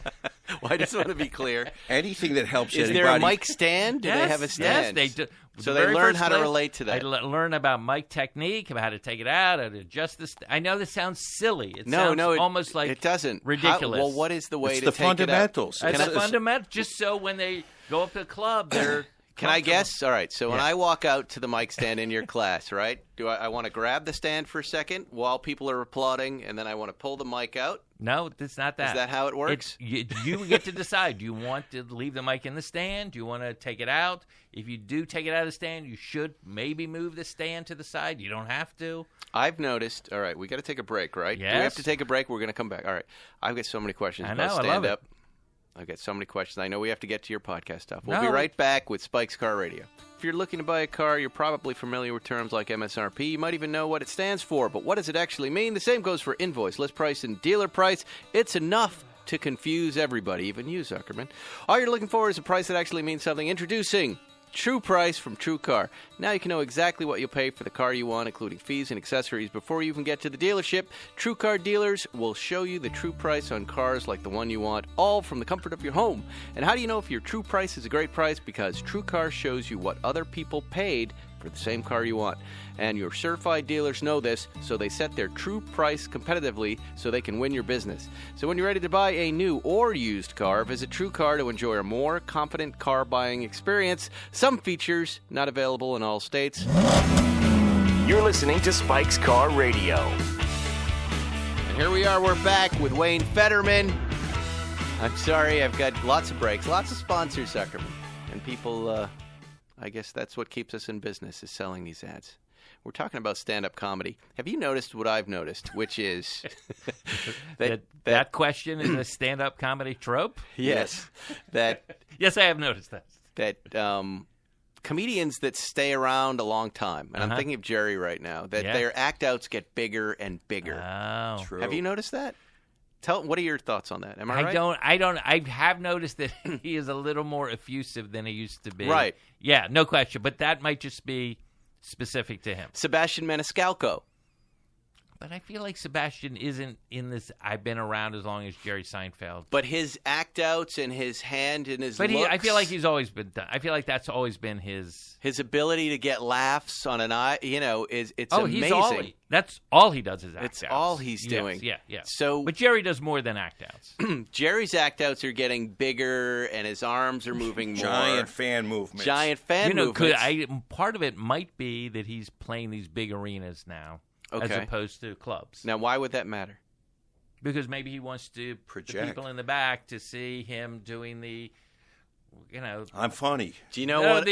Well, I just want to be clear. Anything that helps Is anybody. there a mic stand? Do they have a Yes, stand? they do. So The they very learn first how to class, relate to that. I learn about mic technique, about how to take it out, how to adjust this. I know this sounds silly. It No, sounds it almost like it doesn't. ridiculous. Well, what is the way It's to the take it out? fundamentals. That's It's- a fundamental. Just so when they go up to the club, they're. Can I comfortable. guess? All right. So when Yeah. I walk out to the mic stand in your class, right? Do I want to grab the stand for a second while people are applauding, and then I want to pull the mic out? No, it's not that. Is that how it works? You get to decide. Do you want to leave the mic in the stand? Do you want to take it out? If you do take it out of the stand, you should maybe move the stand to the side. You don't have to. I've noticed. All right, we got to take a break, right? Do we Yes. have to take a break? We're going to come back. All right. I've got so many questions I about know, I love stand-up. it. I've got so many questions. I know we have to get to your podcast stuff. We'll be No. right back with Spike's Car Radio. If you're looking to buy a car, you're probably familiar with terms like MSRP. You might even know what it stands for, but what does it actually mean? The same goes for invoice, list price, and dealer price. It's enough to confuse everybody, even you, Zuckerman. All you're looking for is a price that actually means something. Introducing True Price from True Car. Now you can know exactly what you'll pay for the car you want, including fees and accessories, before you even get to the dealership. True Car dealers will show you the true price on cars like the one you want, all from the comfort of your home. And how do you know if your true price is a great price? Because True Car shows you what other people paid for the same car you want. And your certified dealers know this, so they set their true price competitively so they can win your business. So when you're ready to buy a new or used car, visit True Car to enjoy a more confident car buying experience. Some features not available in all states. You're listening to Spike's Car Radio. And here we are, we're back with Wayne Federman. I'm sorry, I've got lots of breaks, lots of sponsors, Zuckerman. And people, I guess that's what keeps us in business, is selling these ads. We're talking about stand-up comedy. Have you noticed what I've noticed, which is that question is a stand-up comedy trope? Yes. Yes, I have noticed that. That comedians that stay around a long time, and I'm thinking of Jerry right now, that their act-outs get bigger and bigger. Oh. True. Have you noticed that? What are your thoughts on that? Am I right? I don't. I have noticed that he is a little more effusive than he used to be. Right. Yeah, no question. But that might just be specific to him. Sebastian Maniscalco. But I feel like Sebastian isn't in this. I've been around as long as Jerry Seinfeld. But his act-outs and his hand and his looks. I feel like he's always been done. I feel like that's always been his ability to get laughs on an eye, it's amazing. That's all he does is act outs. It's all he's doing. Yes, yeah. So, but Jerry does more than act outs. Jerry's act outs are getting bigger, and his arms are moving more. Giant fan movements. movements. Part of it might be that he's playing these big arenas now, as opposed to clubs. Now, why would that matter? Because maybe he wants to project the people in the back to see him doing the. I'm funny. Do you know what?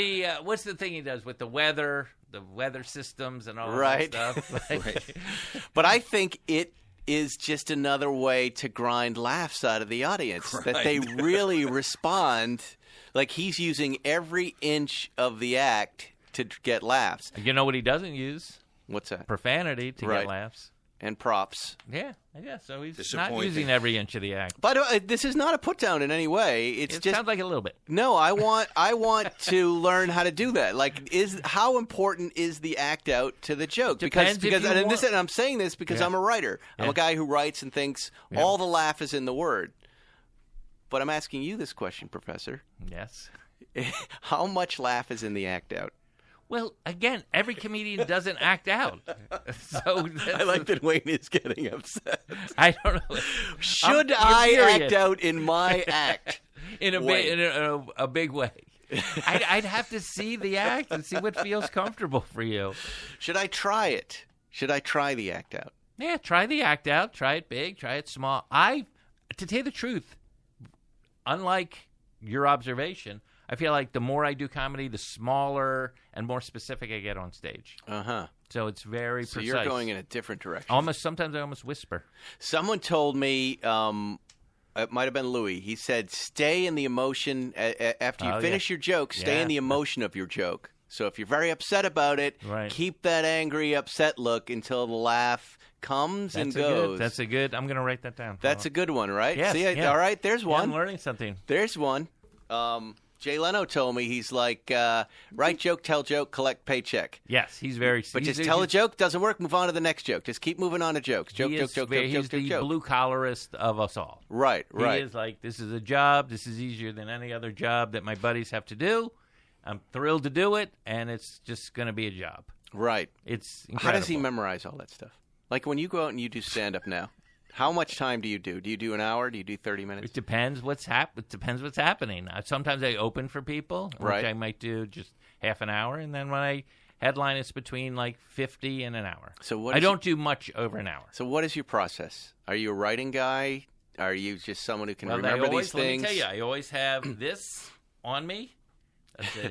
What's the thing he does with the weather systems and all right. that stuff? Right. But I think it is just another way to grind laughs out of the audience. Right. That they really respond. Like he's using every inch of the act to get laughs. You know what he doesn't use? What's that? Profanity to get laughs. And props. Yeah. So he's not using every inch of the act. But this is not a put down in any way. It just sounds like a little bit. No, I want to learn how to do that. Like, how important is the act out to the joke? Depends And I'm saying this because I'm a writer. I'm a guy who writes and thinks all the laugh is in the word. But I'm asking you this question, Professor. Yes. How much laugh is in the act out? Well, again, every comedian doesn't act out. So I like that Wayne is getting upset. I don't know. Should I act out in my act? in a big way. I'd have to see the act and see what feels comfortable for you. Should I try it? Should I try the act out? Yeah, try the act out. Try it big. Try it small. To tell you the truth, unlike your observation, I feel like the more I do comedy, the smaller and more specific I get on stage. So it's very precise. So you're going in a different direction. Sometimes I almost whisper. Someone told me, it might have been Louis, he said, stay in the emotion, after you finish your joke, stay in the emotion of your joke. So if you're very upset about it, keep that angry, upset look until the laugh comes and goes. That's a good, I'm going to write that down. That's a good one, right? Yes, See, all right, there's one. I'm learning something. There's one. Jay Leno told me, he's like, write joke, tell joke, collect paycheck. Yes, he's very... But just tell a joke, doesn't work, move on to the next joke. Just keep moving on to jokes. Joke. He's the blue-collarist of us all. Right. He is like, this is a job, this is easier than any other job that my buddies have to do. I'm thrilled to do it, and it's just going to be a job. Right. It's incredible. How does he memorize all that stuff? Like when you go out and you do stand-up now, how much time do you do? Do you do an hour? Do you do 30 minutes? It depends what's happening. Sometimes I open for people, which I might do just half an hour, and then when I headline, it's between like 50 and an hour. So I don't do much over an hour. So what is your process? Are you a writing guy? Are you just someone who can remember these things? Let me tell you, I always have this on me.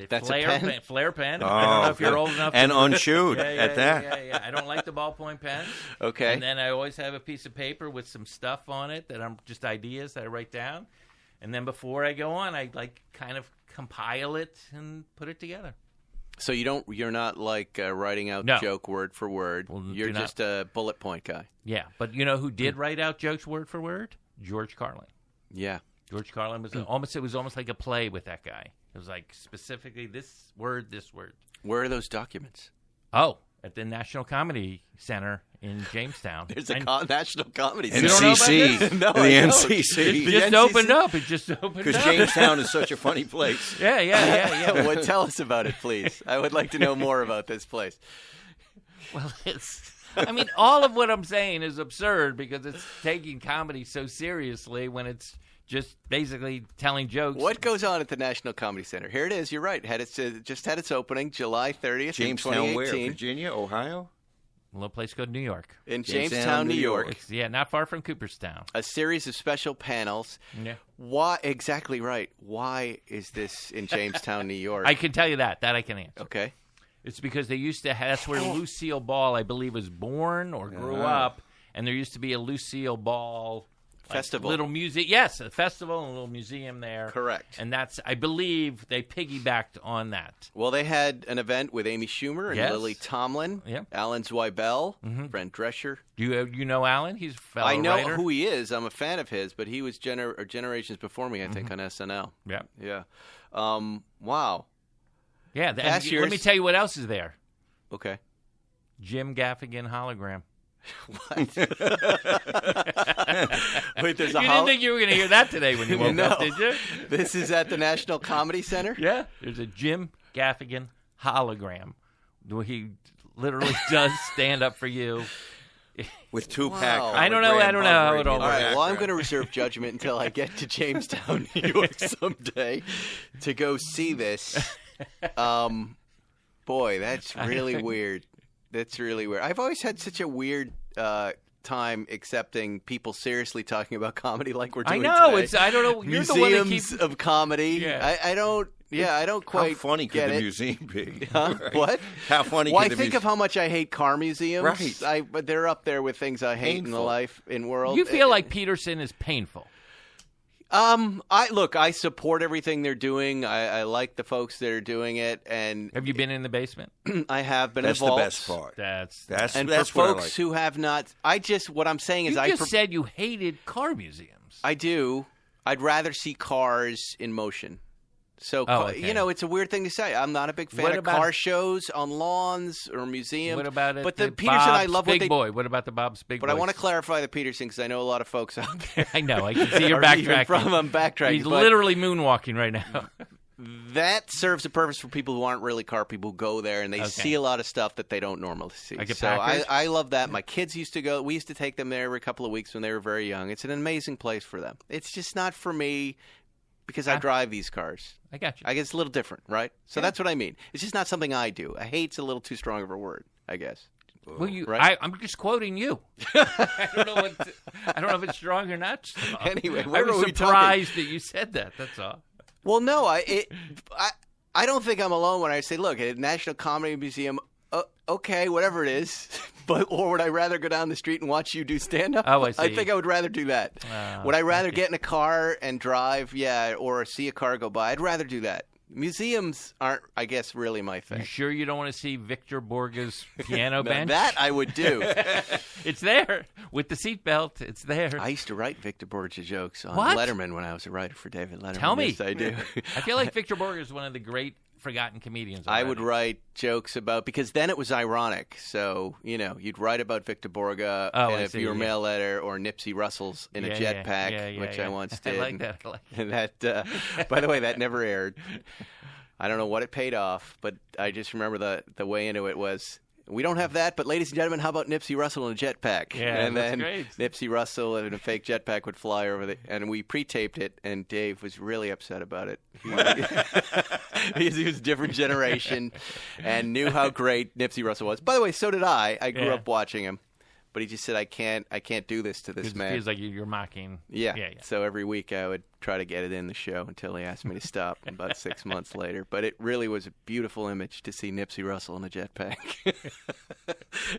That's flare a pen? Flare pen. Oh, I don't know if you're old enough. And unchewed at that. Yeah. I don't like the ballpoint pen. Okay. And then I always have a piece of paper with some stuff on it that I'm just ideas that I write down. And then before I go on, I like kind of compile it and put it together. So you're not like writing out joke word for word. Well, you're just a bullet point guy. Yeah, but you know who did write out jokes word for word? George Carlin. Yeah. George Carlin was almost like a play with that guy. It was like specifically this word, this word. Where are those documents? Oh, at the National Comedy Center in Jamestown. There's a National Comedy Center. You don't know about NCC. this? No, the I don't. NCC. It just NCC? opened up. It just opened Because up. Jamestown is such a funny place. Yeah. Well, tell us about it, please. I would like to know more about this place. Well, I mean, all of what I'm saying is absurd because it's taking comedy so seriously when it's just basically telling jokes. What goes on at the National Comedy Center? Here it is. You're right. Just had its opening July 30th Jamestown, in 2018. where? Virginia, Ohio? A little place called New York. In Jamestown, New York. It's, not far from Cooperstown. A series of special panels. Yeah. Why? Exactly right. Why is this in Jamestown, New York? I can tell you that. That I can answer. Okay. It's because they used to have, that's where Lucille Ball, I believe, was born or grew up, and there used to be a Lucille Ball Festival. little music. Yes, a festival and a little museum there. Correct. And that's, I believe, they piggybacked on that. Well, they had an event with Amy Schumer and Yes. Lily Tomlin, Yep. Alan Zweibel, Brent Drescher. Do you know Alan? He's a fellow I know writer. who he is. I'm a fan of his, but he was generations before me, I think, on SNL. Yeah. Yeah. Wow. Yeah. Past Let years- me tell you what else is there. Okay. Jim Gaffigan hologram. Wait, there's You a didn't think you were going to hear that today when you woke No. up, did you? This is at the National Comedy Center? Yeah. There's a Jim Gaffigan hologram where he literally does stand up for you. With Tupac. Wow. I don't know how it all All right, well, I'm background. going to reserve judgment until I get to Jamestown, New York someday to go see this. Boy, that's really weird. That's really weird. I've always had such a weird time accepting people seriously talking about comedy like we're I doing know. today. I don't know. You're the one that Museums keeps. of comedy. Yeah. I don't How quite funny get could the it. museum be? Huh? Right. What? How funny Well, I could the think of how much I hate car museums. Right. But they're up there with things I hate in the Painful. life in world. You feel like Peterson is painful. I support everything they're doing. I like the folks that are doing it, and Have you been in the basement? I have been That's the involved. best part. That's And that's for what I folks like. who have not, what I'm saying is You I just said you hated car museums. I do. I'd rather see cars in motion. So, okay. it's a weird thing to say. I'm not a big fan What of about- car shows on lawns or museums. What about it? But the the Peterson, Bob's I love Big what they. Boy. What about the Bob's Big But Boy? I want to clarify the Peterson because I know a lot of folks out there. I know. I can see you're are even backtracking. from I'm backtracking. He's but literally moonwalking right now. that serves a purpose for people who aren't really car people who go there and they Okay. see a lot of stuff that they don't normally see. Like a So Packard? I love that. My kids used to go. We used to take them there every couple of weeks when they were very young. It's an amazing place for them. It's just not for me because I drive these cars. I got you. I guess it's a little different, right? So that's what I mean. It's just not something I do. Hate's a little too strong of a word, I guess. Well, Right? I'm just quoting you. I don't know if it's strong or not strong. Anyway, I where was were we talking? surprised that you said that. That's all. Well, no, I don't think I'm alone when I say, look, at a National Comedy Museum, okay, whatever it is, or would I rather go down the street and watch you do stand-up? Oh, I see. I think I would rather do that. Would I rather get in a car and drive, or see a car go by? I'd rather do that. Museums aren't, I guess, really my thing. You sure you don't want to see Victor Borge's piano bench? That I would do. It's there with the seatbelt. It's there. I used to write Victor Borge jokes on What? Letterman when I was a writer for David Letterman. Tell me. Yes, I do. I feel like Victor Borge is one of the great forgotten comedians. I would already. write jokes about because then it was ironic. So you'd write about Victor Borge Oh, I if see, you were yeah. mail letter or Nipsey Russell's in a jetpack, yeah, which yeah. I once I did. like that. I like And that, by the way, that never aired. I don't know what it paid off, but I just remember the way into it was. We don't have that, but ladies and gentlemen, how about Nipsey Russell in a jetpack? Yeah, and that's then great. Nipsey Russell in a fake jetpack would fly over and we pre-taped it, and Dave was really upset about it. Because he was a different generation and knew how great Nipsey Russell was. By the way, so did I. I grew Yeah. up watching him, but he just said, I can't do this to this It man. feels like you're mocking. Yeah. Yeah. So every week I would try to get it in the show until he asked me to stop about 6 months later. But it really was a beautiful image to see Nipsey Russell in a jetpack.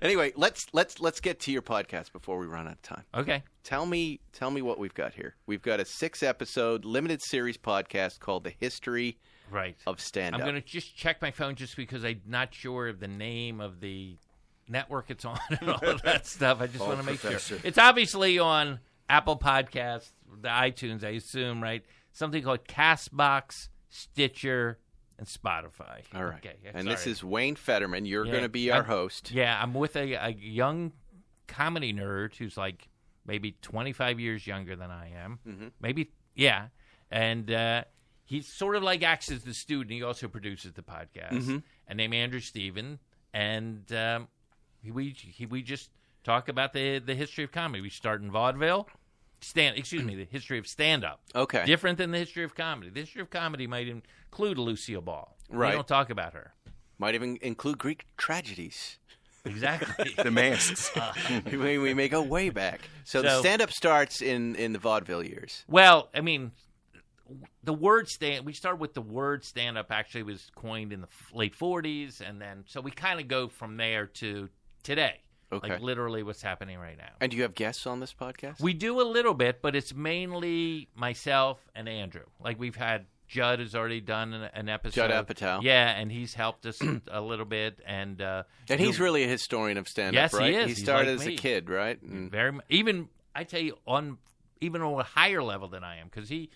Anyway, let's get to your podcast before we run out of time. Okay. Tell me what we've got here. We've got a 6-episode limited series podcast called The History Right. of Stand-Up. I'm going to just check my phone just because I'm not sure of the name of the network it's on and all of that stuff. I just want to make Professor. sure. It's obviously on Apple Podcasts, the iTunes, I assume, right? Something called Castbox Stitcher, and Spotify. All right. Okay, And sorry. this is Wayne Federman. You're going to be our host. Yeah, I'm with a young comedy nerd who's like maybe 25 years younger than I am. Mm-hmm. Maybe, yeah. And he sort of like acts as the student. He also produces the podcast. Mm-hmm. And named Andrew Steven. And we just talk about the history of comedy. We start in vaudeville. The history of stand-up. Okay. Different than the history of comedy. The history of comedy might include Lucille Ball. Right. We don't talk about her. Might even include Greek tragedies. Exactly. The masks. We may go way back. So the stand-up starts in the vaudeville years. Well, I mean, the word we start with the word stand-up actually was coined in the late 40s, and then so we kind of go from there to today. Okay. Like literally what's happening right now. And do you have guests on this podcast? We do a little bit, but it's mainly myself and Andrew. Like we've had Judd has already done an episode. Judd Apatow. Yeah, and he's helped us a little bit. And he's really a historian of stand-up, yes, right? He is. He He's started like as me. a kid, right? And Even I tell you, even on a higher level than I am, because he,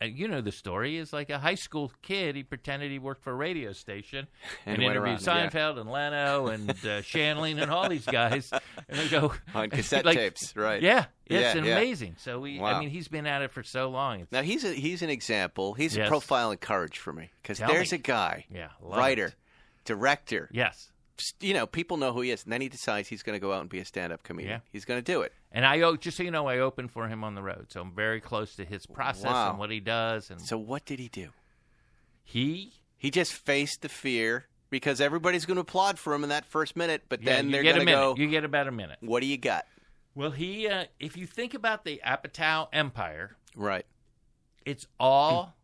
you know the story, is like a high school kid. He pretended he worked for a radio station and went interviewed around, Seinfeld and Leno and Shanley and all these guys. And they go on cassette like, tapes, right? Yeah, it's Yeah. amazing. So Wow. I mean, he's been at it for so long. Now he's an example. He's Yes. a profile in courage for me because Tell there's me. a guy, Yeah, love writer, it. director. Yes. You know, people know who he is, and then he decides he's going to go out and be a stand-up comedian. Yeah. He's going to do it. And just so you know, I opened for him on the road, so I'm very close to his process Wow. and what he does. And So what did he do? he just faced the fear because everybody's going to applaud for him in that first minute, but yeah, then you they're get going to a minute. go, You get about a minute. what do you got? Well, he if you think about the Apatow Empire, Right. it's all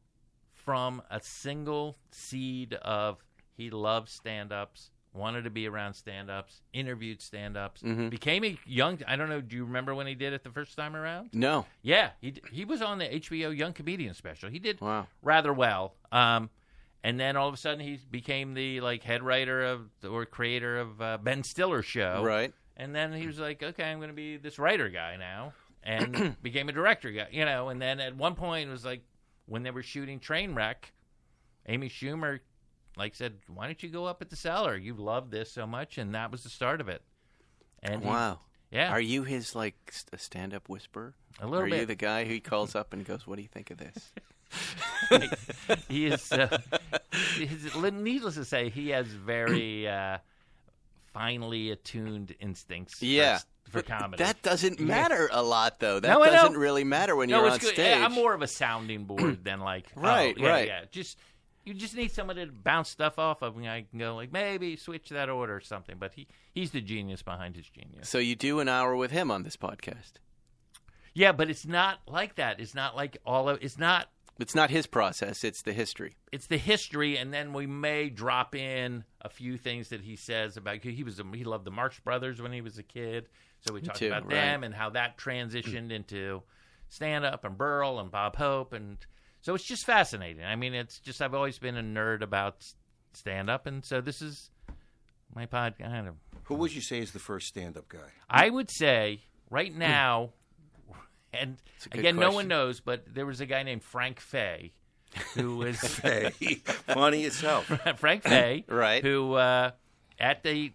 from a single seed of he loved stand-ups, wanted to be around stand-ups, interviewed stand-ups, became a young. I don't know. Do you remember when he did it the first time around? No. Yeah, he was on the HBO Young Comedian special. He did Wow. rather well. And then all of a sudden he became the head writer or creator of Ben Stiller's show. Right. And then he was like, okay, I'm going to be this writer guy now, and became a director guy. And then at one point it was like when they were shooting Trainwreck, Amy Schumer said, why don't you go up at the cellar? You love this so much, and that was the start of it. And Wow. yeah. Are you his a stand-up whisperer? A little Are bit. you the guy who calls up and goes, "What do you think of this?" He is. Needless to say, he has very finely attuned instincts. Yeah. For comedy. That doesn't matter a lot, though. That No, I know. doesn't really matter when you're it's on good. stage. I'm more of a sounding board than Right, yeah, right. Yeah. You just need somebody to bounce stuff off of, and I can go maybe switch that order or something. But he's the genius behind his genius. So you do an hour with him on this podcast. Yeah, but it's not like that. It's not like it's not. It's not his process. It's the history. It's the history, and then we may drop in a few things that he says about. He loved the Marx Brothers when he was a kid, so we talked too, about right. them and how that transitioned into stand-up and Burl and Bob Hope, and so it's just fascinating. I mean, it's just I've always been a nerd about stand-up, and so this is my podcast. Who would you say is the first stand-up guy? I would say right now, and a good again, no question. one knows, but there was a guy named Frank Fay, who was Hey, funny itself. Frank Fay, Right. Who at the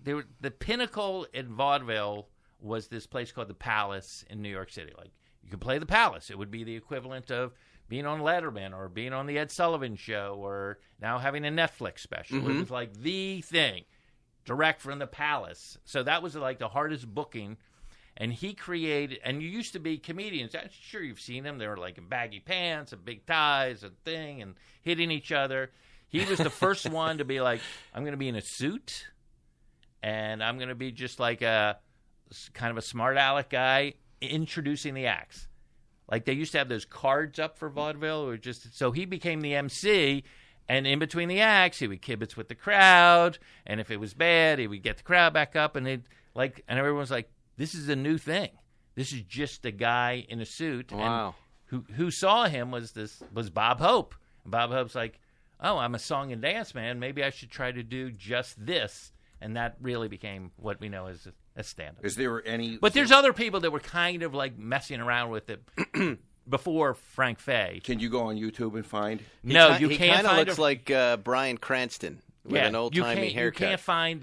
pinnacle in vaudeville was this place called the Palace in New York City. Like you could play the Palace, it would be the equivalent of being on Letterman or being on the Ed Sullivan Show or now having a Netflix special. It was like the thing, direct from the Palace. So that was like the hardest booking. And he created, and you used to be comedians. I'm sure you've seen them. They were like in baggy pants and big ties and thing and hitting each other. He was the first one to be like, I'm going to be in a suit and I'm going to be just like a kind of a smart aleck guy introducing the acts. Like they used to have those cards up for vaudeville. Or so he became the MC, and in between the acts, he would kibitz with the crowd. And if it was bad, he would get the crowd back up, and and everyone's like, this is a new thing. This is just a guy in a suit. Wow. And who saw him was Bob Hope. And Bob Hope's like, oh, I'm a song and dance man. Maybe I should try to do just this. And that really became what we know as a stand-up. Is there any? But there's other people that were kind of like messing around with it before Frank Fay. Can you go on YouTube and find? No, you He can't kind of find looks like Bryan Cranston with an old-timey haircut. You can't find.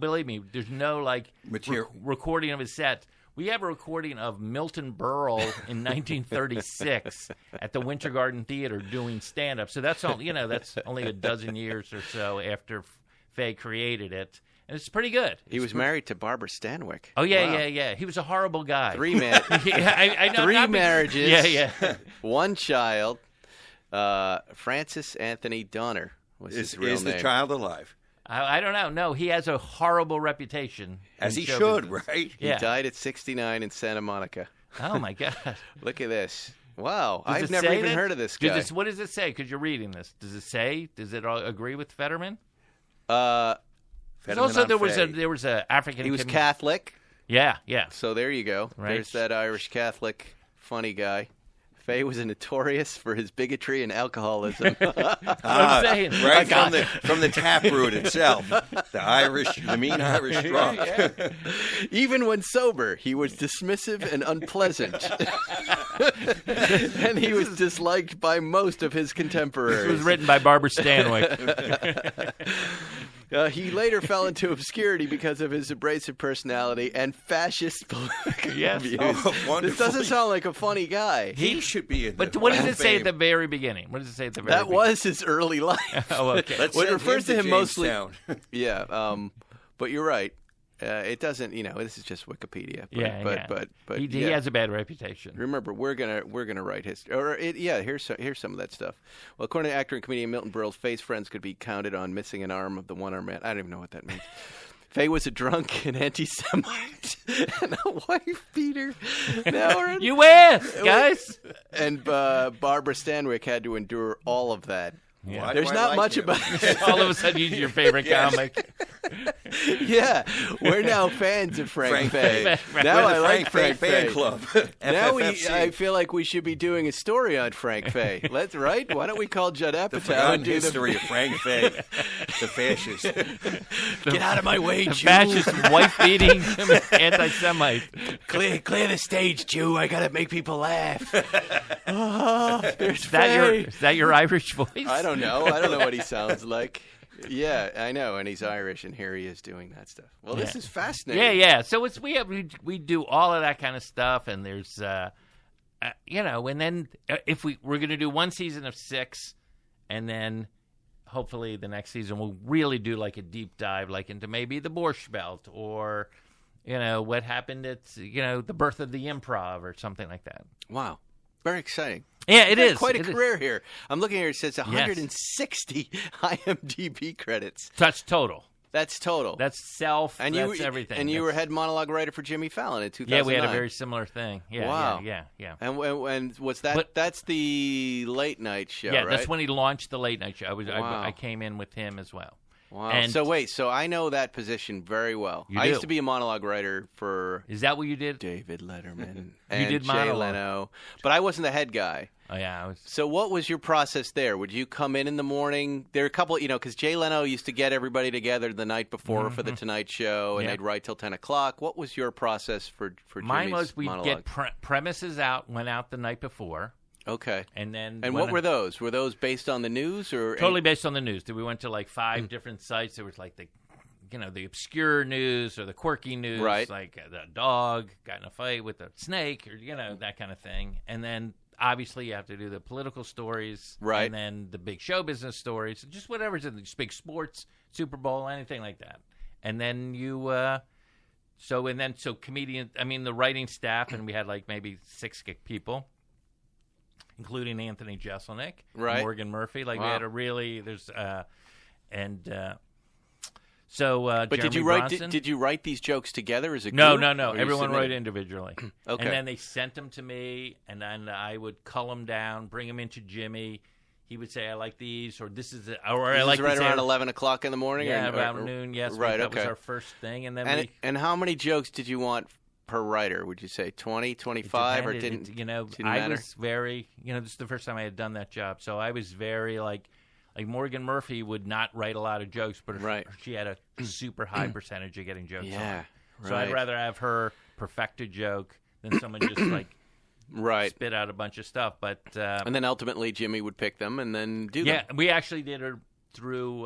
Believe me, there's no like Material. recording of his set. We have a recording of Milton Berle in 1936 at the Winter Garden Theater doing stand-up. So that's all. That's only a dozen years or so after Fay created it, and it's pretty good. He was married to Barbara Stanwyck. Oh yeah, Wow. yeah. He was a horrible guy. Three I know, Three marriages. Yeah. One child. Francis Anthony Donner was his real Is name. the child alive? I don't know. No, he has a horrible reputation. As in he show should, business. right? He Yeah. died at 69 in Santa Monica. Oh my God. Look at this. Wow, Does I've it never say even that? heard of this guy. What does it say? Because you're reading this. Does it say? Does it all agree with Federman? Federman Also, on there was Fay. a African. He was Catholic, Yeah. so there you go. Right. There's that Irish Catholic funny guy. Fay was notorious for his bigotry and alcoholism. I'm saying. Right from the taproot itself, the mean Irish drunk. Even when sober, he was dismissive and unpleasant. And he was disliked by most of his contemporaries. It was written by Barbara Stanwyck. He later fell into obscurity because of his abrasive personality and fascist political Yes. views. Oh, This wonderful. doesn't sound like a funny guy. He should be in But the what does Hall it of say at Fame. the very beginning? What does it say at the very That beginning? was his early life. Oh, okay. Let's Well, it send refers to him mostly. Jamestown. Yeah, but you're right. It doesn't. This is just Wikipedia. But, but he yeah. has a bad reputation. Remember, we're gonna write history. Or here's some of that stuff. Well, according to actor and comedian Milton Berle's Fay's friends could be counted on missing an arm of the one-armed man. I don't even know what that means. Fay was a drunk, an anti-Semite, and a wife beater. Now You ask, guys. and Barbara Stanwyck had to endure all of that. Why There's do I not like much him? about. All of a sudden, he's your favorite comic. Yeah, we're now fans of Frank Fay. Fay. Now We're I the like Frank Frank Fay Fay. Club. Now FFFC. I feel like we should be doing a story on Frank Fay. Let's right. Why don't we call Judd The Apatow forgotten and do history of Frank Fay, the fascist. Get out of my way, The Jew! fascist, wife-beating, anti-Semite. Clear the stage, Jew! I gotta make people laugh. Oh, there's Is that your Irish voice? I don't know. I don't know what he sounds like. Yeah, I know, and he's Irish, and here he is doing that stuff. Well, this is fascinating. Yeah. So we do all of that kind of stuff, and there's and then if we're going to do one season of 6, and then hopefully the next season we'll really do like a deep dive, like into maybe the Borscht Belt or what happened at the birth of the improv or something like that. Wow, very exciting. Yeah, it You've had is. quite a It is. career here. I'm looking here. It says 160 IMDb credits. That's total. That's total. That's self. and that's you everything. And you That's- were head monologue writer for Jimmy Fallon in 2009. Yeah, we had a very similar thing. Yeah, Wow. yeah. And what's that? But- That's the late night show, Yeah, right? that's when he launched the late night show. Wow. I came in with him as well. Wow. And- So I know that position very well. You I do. used to be a monologue writer for Is that what you did? David Letterman and did Jay monologue. Leno, but I wasn't the head guy. Oh yeah, I was. So what was your process there? Would you come in the morning? There are a couple, because Jay Leno used to get everybody together the night before for the Tonight Show, and Yeah. they'd write till 10 o'clock. What was your process for Mine Jimmy's was we'd monologue? get premises went out the night before, Okay. and then And what were those? Were those based on the news or totally based on the news? We went to like 5 different sites. There was like the obscure news or the quirky news, Right. like the dog got in a fight with a snake, or that kind of thing. And then obviously you have to do the political stories, Right. And then the big show business stories, just whatever's in the big sports, Super Bowl, anything like that. And then so comedian, the writing staff, and we had like maybe 6 people, including Anthony Jeselnik, Right. Morgan Murphy. Like Wow. we had a really So, But Jeremy did you write? Bronson? Did you write these jokes together as a No. group? Or you Everyone wrote submitted? individually. Okay. And then they sent them to me, and then I would cull them down, bring them into Jimmy. He would say, "I like these," or "This is," or This "I like is right this." around 11 o'clock in the morning. Yeah, or, around noon. Yes, right. That was Okay. our first thing, and then And how many jokes did you want per writer? Would you say 20, 25, or didn't? didn't didn't I matter? was very. This is the first time I had done that job, so I was very like Morgan Murphy would not write a lot of jokes, but Right. she had a super high percentage of getting jokes. Yeah, on. So I'd right. rather have her perfect a joke than someone just like Right. spit out a bunch of stuff. But And then ultimately Jimmy would pick them and then do them. yeah, we actually did it through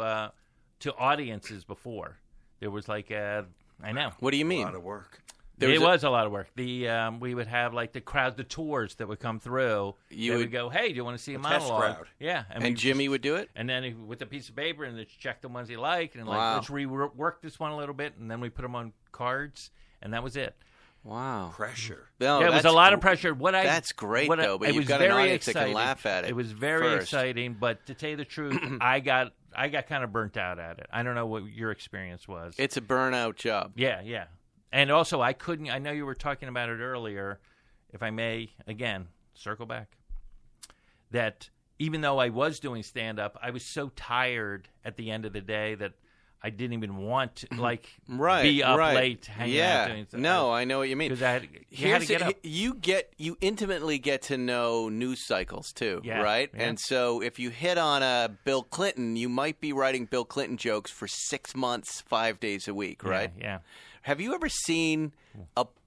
to audiences before. There was like I know. What do you A mean? lot of work. It was a lot of work. We would have like the crowd, the tours that would come through. They would go, "Hey, do you want to see a test monologue?" crowd. Yeah, And Jimmy would do it? And then with a piece of paper, and they'd check the ones he liked, and like, Wow. let's rework this one a little bit, and then we put them on cards, and that was it. Wow. Pressure. No, Yeah, it was that's a lot gr- of pressure. That's great, though, but it you've was got an very audience that can exciting. laugh at it It was very first. exciting, but to tell you the truth, I got kind of burnt out at it. I don't know what your experience was. It's a burnout job. Yeah. And also, I couldn't. I know you were talking about it earlier. If I may, again, circle back. That even though I was doing stand-up, I was so tired at the end of the day that I didn't even want to be up late hanging out doing stuff. No, I know what you mean. Because I had to get up. You intimately get to know news cycles too, Yeah, right? yeah. And so if you hit on a Bill Clinton, you might be writing Bill Clinton jokes for 6 months, 5 days a week, right? Yeah. Have you ever seen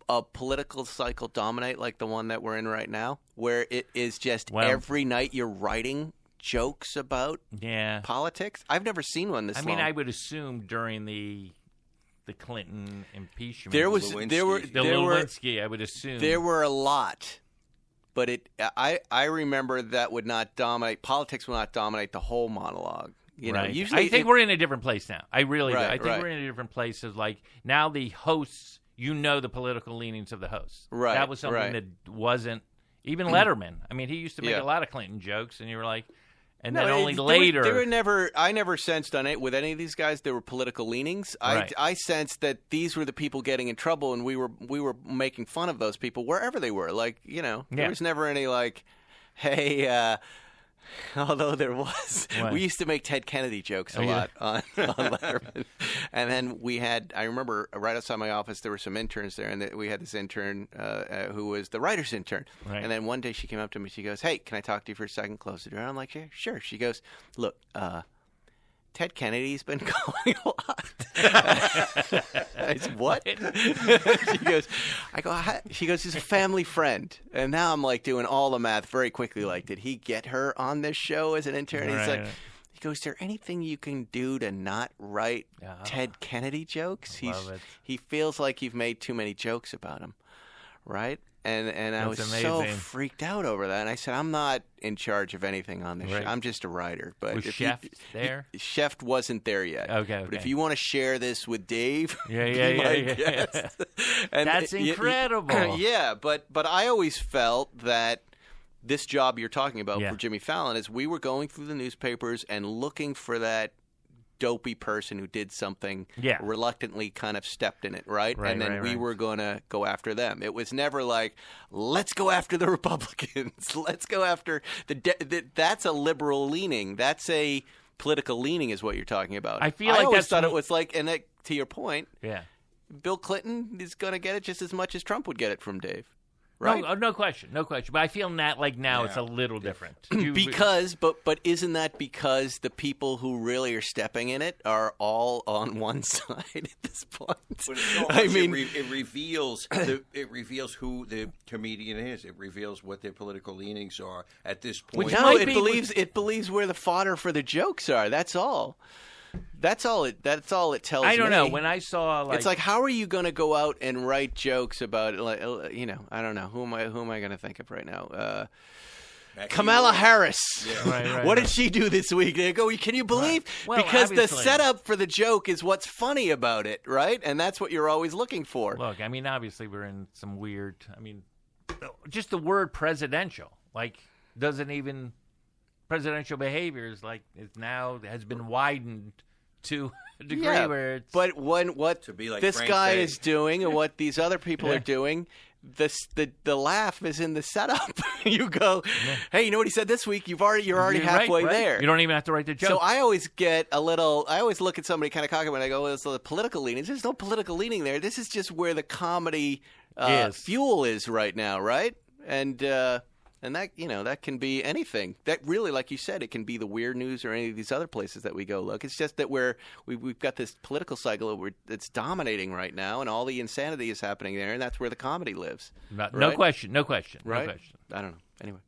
a political cycle dominate like the one that we're in right now, where it is just every night you're writing jokes about Yeah. politics? I've never seen one this long. I would assume during the Clinton impeachment, there were Lewinsky, I would assume there were a lot, but I remember that would not dominate. Politics will not dominate the whole monologue. You know, Right. usually I think we're in a different place now. I really do. Right, I think right. we're in a different place. Of like now the hosts, the political leanings of the hosts. Right, That was something right. that wasn't even Letterman. I mean, he used to make Yeah. a lot of Clinton jokes, and you were like, and No, then only they were- later. they were never. I never sensed on it with any of these guys there were political leanings. Right. I sensed that these were the people getting in trouble, and we were making fun of those people wherever they were. Like there Yeah. was never any like, hey. Although there was, What? we used to make Ted Kennedy jokes a lot on Letterman, and then we had. I remember right outside my office there were some interns there, and we had this intern who was the writer's intern. Right. And then one day she came up to me. She goes, "Hey, can I talk to you for a second? Close the door." And I'm like, "Yeah, sure." She goes, "Look, Ted Kennedy's been calling a lot." I said, "What?" She goes, "I go." She goes, "He's a family friend." And now I'm like doing all the math very quickly. Like, did he get her on this show as an intern? He's like, Right. he goes, "Is there anything you can do to not write Ted Kennedy jokes? love it. He feels like you've made too many jokes about him, right?" And I was That's so amazing. freaked out over that. And I said, "I'm not in charge of anything on this Right. show. I'm just a writer." But Was if Chef there? Chef wasn't there yet. Okay, But okay. if you want to share this with Dave, Yeah, be my yeah. guest. And That's incredible. Yeah, but I always felt that this job you're talking about Yeah. for Jimmy Fallon is we were going through the newspapers and looking for that dopey person who did something Yeah. reluctantly kind of stepped in it, right? Right, And then we right. were going to go after them. It was never like, let's go after the Republicans. Let's go after that's a liberal leaning. That's a political leaning is what you're talking about. I feel like always that's thought it mo- was like, and to your point, Yeah. Bill Clinton is going to get it just as much as Trump would get it from Dave. Right? No question. But I feel now it's a little different. Because, but isn't that because the people who really are stepping in it are all on one side at this point? But it's so I much, mean, it reveals who the comedian is. It reveals what their political leanings are at this point. Which no, might it be- believes where the fodder for the jokes are. That's all. That's all it tells me. I don't know. When I saw It's like, how are you going to go out and write jokes about it? Like, I don't know. Who am I going to think of right now? Kamala Harris. Right, What right. did she do this week? They go, can you believe? Well, because the obviously. setup for the joke is what's funny about it, right? And that's what you're always looking for. Look, I mean, obviously we're in some weird. Just the word presidential, presidential behavior is like it now has been widened to a degree where it's but what To be like this Frank guy Fay. is doing and what these other people are doing, the laugh is in the setup. You go, hey, you know what he said this week? You're already You're halfway right. there. You don't even have to write the joke. So I always get I always look at somebody kind of cocky when I go, well, it's the political leanings. There's no political leaning there. This is just where the comedy Is. fuel is right now, right? And And that can be anything. That really, like you said, it can be the Weird News or any of these other places that we go look. It's just that we've got this political cycle that's dominating right now, and all the insanity is happening there, and that's where the comedy lives. No question. Right? No question. I don't know. Anyway,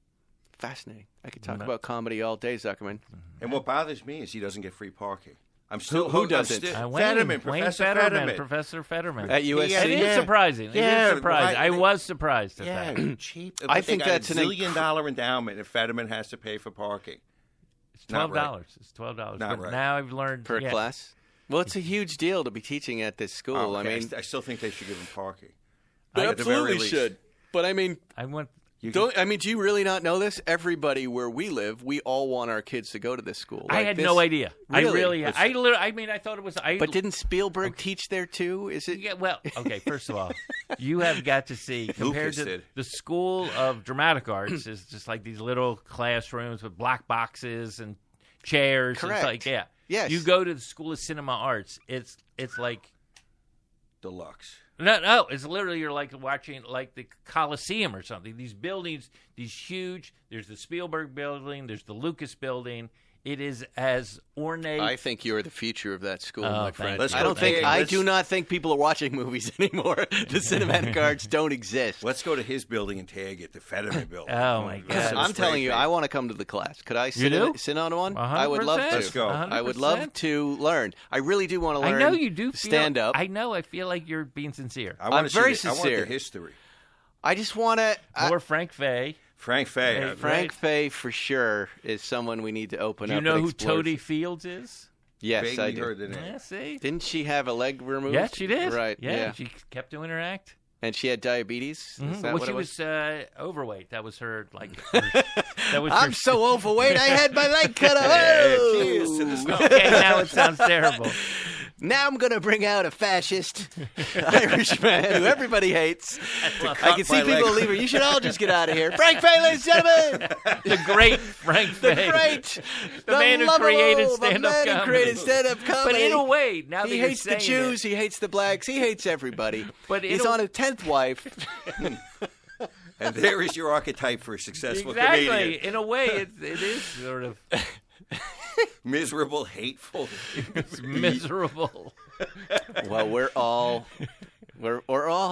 fascinating. I could talk about comedy all day, Zuckerman. And what bothers me is he doesn't get free parking. I'm still Who doesn't? Federman, Professor Federman. Professor Federman. At USC. It is surprising. Yeah, it is surprising. right. I was surprised at that. Cheap. I think that's a $1 zillion endowment, and Federman has to pay for parking. It's $12. It's $12. Not But right. now I've learned Per class? Well, it's a huge deal to be teaching at this school. Oh, I okay. mean, I still think they should give him parking. they At the very absolutely least. should. But I mean, I went. do you really not know this? Everybody where we live, we all want our kids to go to this school. I had no idea. Really? I thought it was. But didn't Spielberg teach there too? Is it? Yeah, well, okay. First of all, you have got to see compared Lucas to did. the School of Dramatic Arts is just like these little classrooms with black boxes and chairs. Correct. And it's like, Yes. You go to the School of Cinema Arts. It's like Deluxe. no. It's literally you're like watching like the Coliseum or something. These buildings, these huge. There's the Spielberg building. There's the Lucas building. It is as ornate. I think you're the future of that school, my friend. Let's I go don't think. there. I Let's- do not think people are watching movies anymore. The cinematic arts don't exist. Let's go to his building and tag it, the Federman building. Oh, my God. Instead of I'm telling you, spray I paint. want to come to the class. Could I do? sit on one? I would love to. 100%. Let's go. I would love 100%. to learn. I really do want to learn. I know you do stand up. I know. I feel like you're being sincere. I want I'm to see very I want sincere. the history. I just want to. Or Frank Fay. Frank Fay. Hey, Frank Fay for sure is someone we need to open Do you up. know and who explore. Toady Fields is? Yes, Vaguely I do. heard the name. Yeah, see? Didn't she have a leg removed? Yes, she did. Right. Yeah, she kept doing her act. And she had diabetes. Is that Well, what she it was? was overweight. That was her, that was I'm her. so overweight. I had my leg cut off. Cheers to the snow. Okay, now it sounds terrible. Now I'm going to bring out a fascist Irishman who everybody hates. I can see my leg. people leaving. You should all just get out of here. Frank Fay, ladies and gentlemen. The great Frank The Fay. great. The man who lovable, created the stand-up man who comedy. created stand-up comedy. But in a way, now that he you're hates the saying Jews. it, He hates the blacks. He hates everybody. But in he's a- on his 10th wife. And there is your archetype for a successful exactly. comedian. In a way, it is sort of Miserable, hateful. miserable. Well, we're all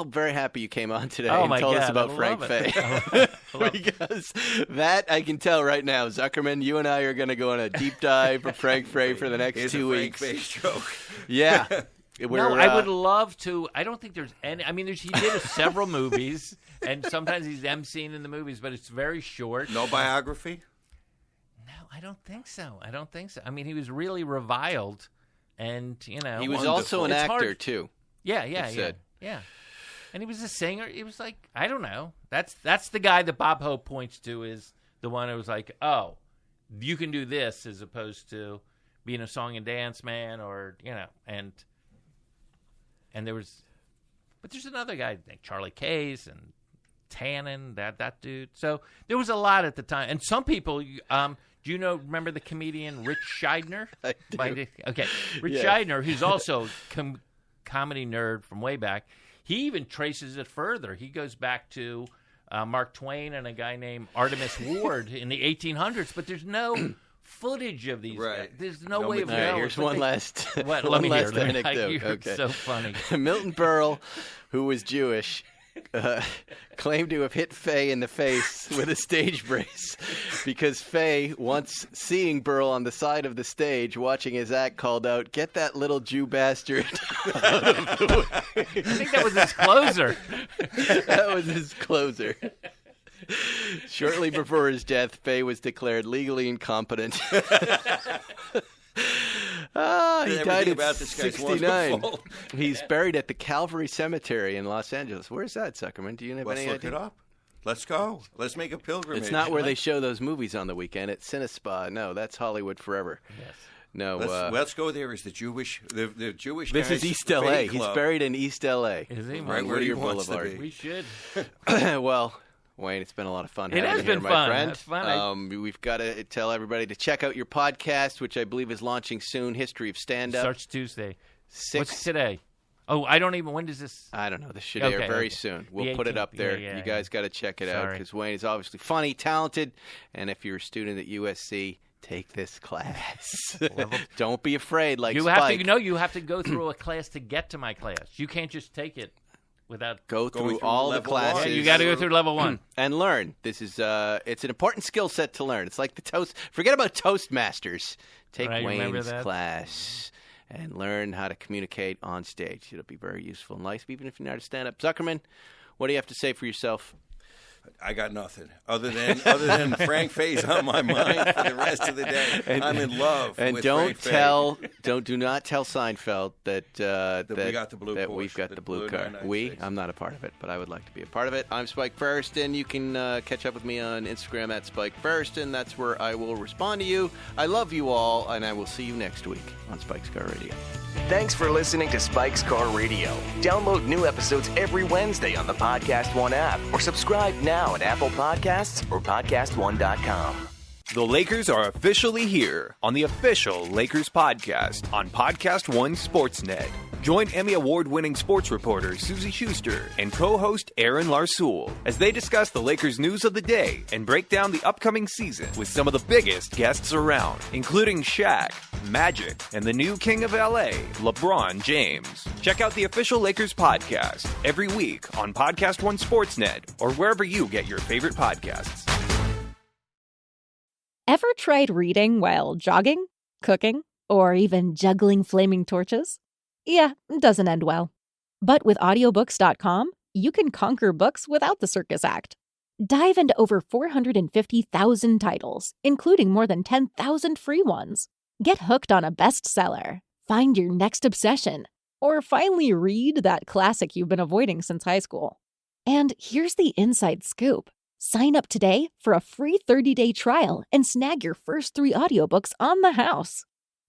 very happy you came on today Oh, and my told us God, about I Frank love Fay. it. Because that I can tell right now, Zuckerman, you and I are going to go on a deep dive of Frank Fay for the next Here's 2 a weeks. Frank Fay joke. Yeah. No, I would love to. I don't think there's any. I mean, he did several movies, and sometimes he's emceeing in the movies, but it's very short. No biography? No, I don't think so. I mean, he was really reviled, and He was Wonderful. also an It's actor hard. too. yeah. said. And he was a singer. It was like I don't know. That's the guy that Bob Hope points to is the one who was like, oh, you can do this as opposed to being a song and dance man, or and there was, but there's another guy like Charlie Case and Tannen, that dude. So there was a lot at the time, and some people. Do you remember the comedian Rich Scheidner? I do. Okay, Rich Yes. Scheidner, who's also comedy nerd from way back. He even traces it further. He goes back to Mark Twain and a guy named Artemus Ward in the 1800s, but there's no footage of these Right. guys. There's no No way of All material. right, knowing. here's but one they- last What? one Let me last hear. anecdote. You're Okay. so funny. Milton Berle, who was Jewish, claimed to have hit Fay in the face with a stage brace because Fay, once seeing Berle on the side of the stage watching his act, called out, "Get that little Jew bastard out of the way." I think that was his closer. That was his closer. Shortly before his death, Fay was declared legally incompetent. He Everything died at about this guy's 69. wonderful. He's buried at the Calvary Cemetery in Los Angeles. Where's that, Zuckerman? Do you have Let's any look idea? it up. Let's go. Let's make a pilgrimage. It's not where they show those movies on the weekend. It's Cinespa. No, that's Hollywood Forever. Yes. No, Let's go there. Is the Jewish the Jewish? this guy's is East Fay L.A. He's Club. buried in East L.A. Is he? on Right where he Whittier wants to Boulevard. be. We should. Well, Wayne, it's been a lot of fun. It having has you here, been my fun. friend. It's fun. We've got to tell everybody to check out your podcast, which I believe is launching soon. History of Stand Up. Starts Tuesday. 6 What's today? Oh, I don't even. When does this? I don't know. This should Okay, air very okay. soon. The We'll put it 18th. up there. Yeah, You guys got to check it out Sorry. because Wayne is obviously funny, talented, and if you're a student at USC, take this class. Don't be afraid. Like You Spike. have to know. You have to go through a class to get to my class. You can't just take it without. Go Going through through all the level one. classes. Yeah, you got to go through level 1. and learn. This is it's an important skill set to learn. It's like the toast. Forget about Toastmasters. Take Right, remember Wayne's that? class and learn how to communicate on stage. It'll be very useful in life, even if you're not a stand-up. Zuckerman, what do you have to say for yourself? I got nothing other than Frank Faye's on my mind for the rest of the day. I'm in love. And with don't Frank Faye. do not tell Seinfeld that we got the blue that Porsche, we've got the blue car. 996. I'm not a part of it, but I would like to be a part of it. I'm Spike First, and you can catch up with me on Instagram at Spike First, and that's where I will respond to you. I love you all, and I will see you next week on Spike's Car Radio. Thanks for listening to Spike's Car Radio. Download new episodes every Wednesday on the Podcast One app or subscribe now at Apple Podcasts or PodcastOne.com. The Lakers are officially here on the official Lakers podcast on Podcast One Sportsnet. Join Emmy Award-winning sports reporter Susie Schuster and co-host Aaron Larsoul as they discuss the Lakers news of the day and break down the upcoming season with some of the biggest guests around, including Shaq, Magic, and the new king of LA, LeBron James. Check out the official Lakers podcast every week on Podcast One Sportsnet or wherever you get your favorite podcasts. Ever tried reading while jogging, cooking, or even juggling flaming torches? Yeah, it doesn't end well. But with audiobooks.com, you can conquer books without the circus act. Dive into over 450,000 titles, including more than 10,000 free ones. Get hooked on a bestseller, find your next obsession, or finally read that classic you've been avoiding since high school. And here's the inside scoop. Sign up today for a free 30-day trial and snag your first 3 audiobooks on the house.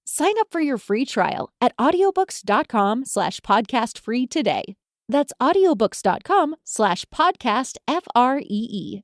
Sign up for your free trial at audiobooks.com/podcastfree today. That's audiobooks.com/podcastfree.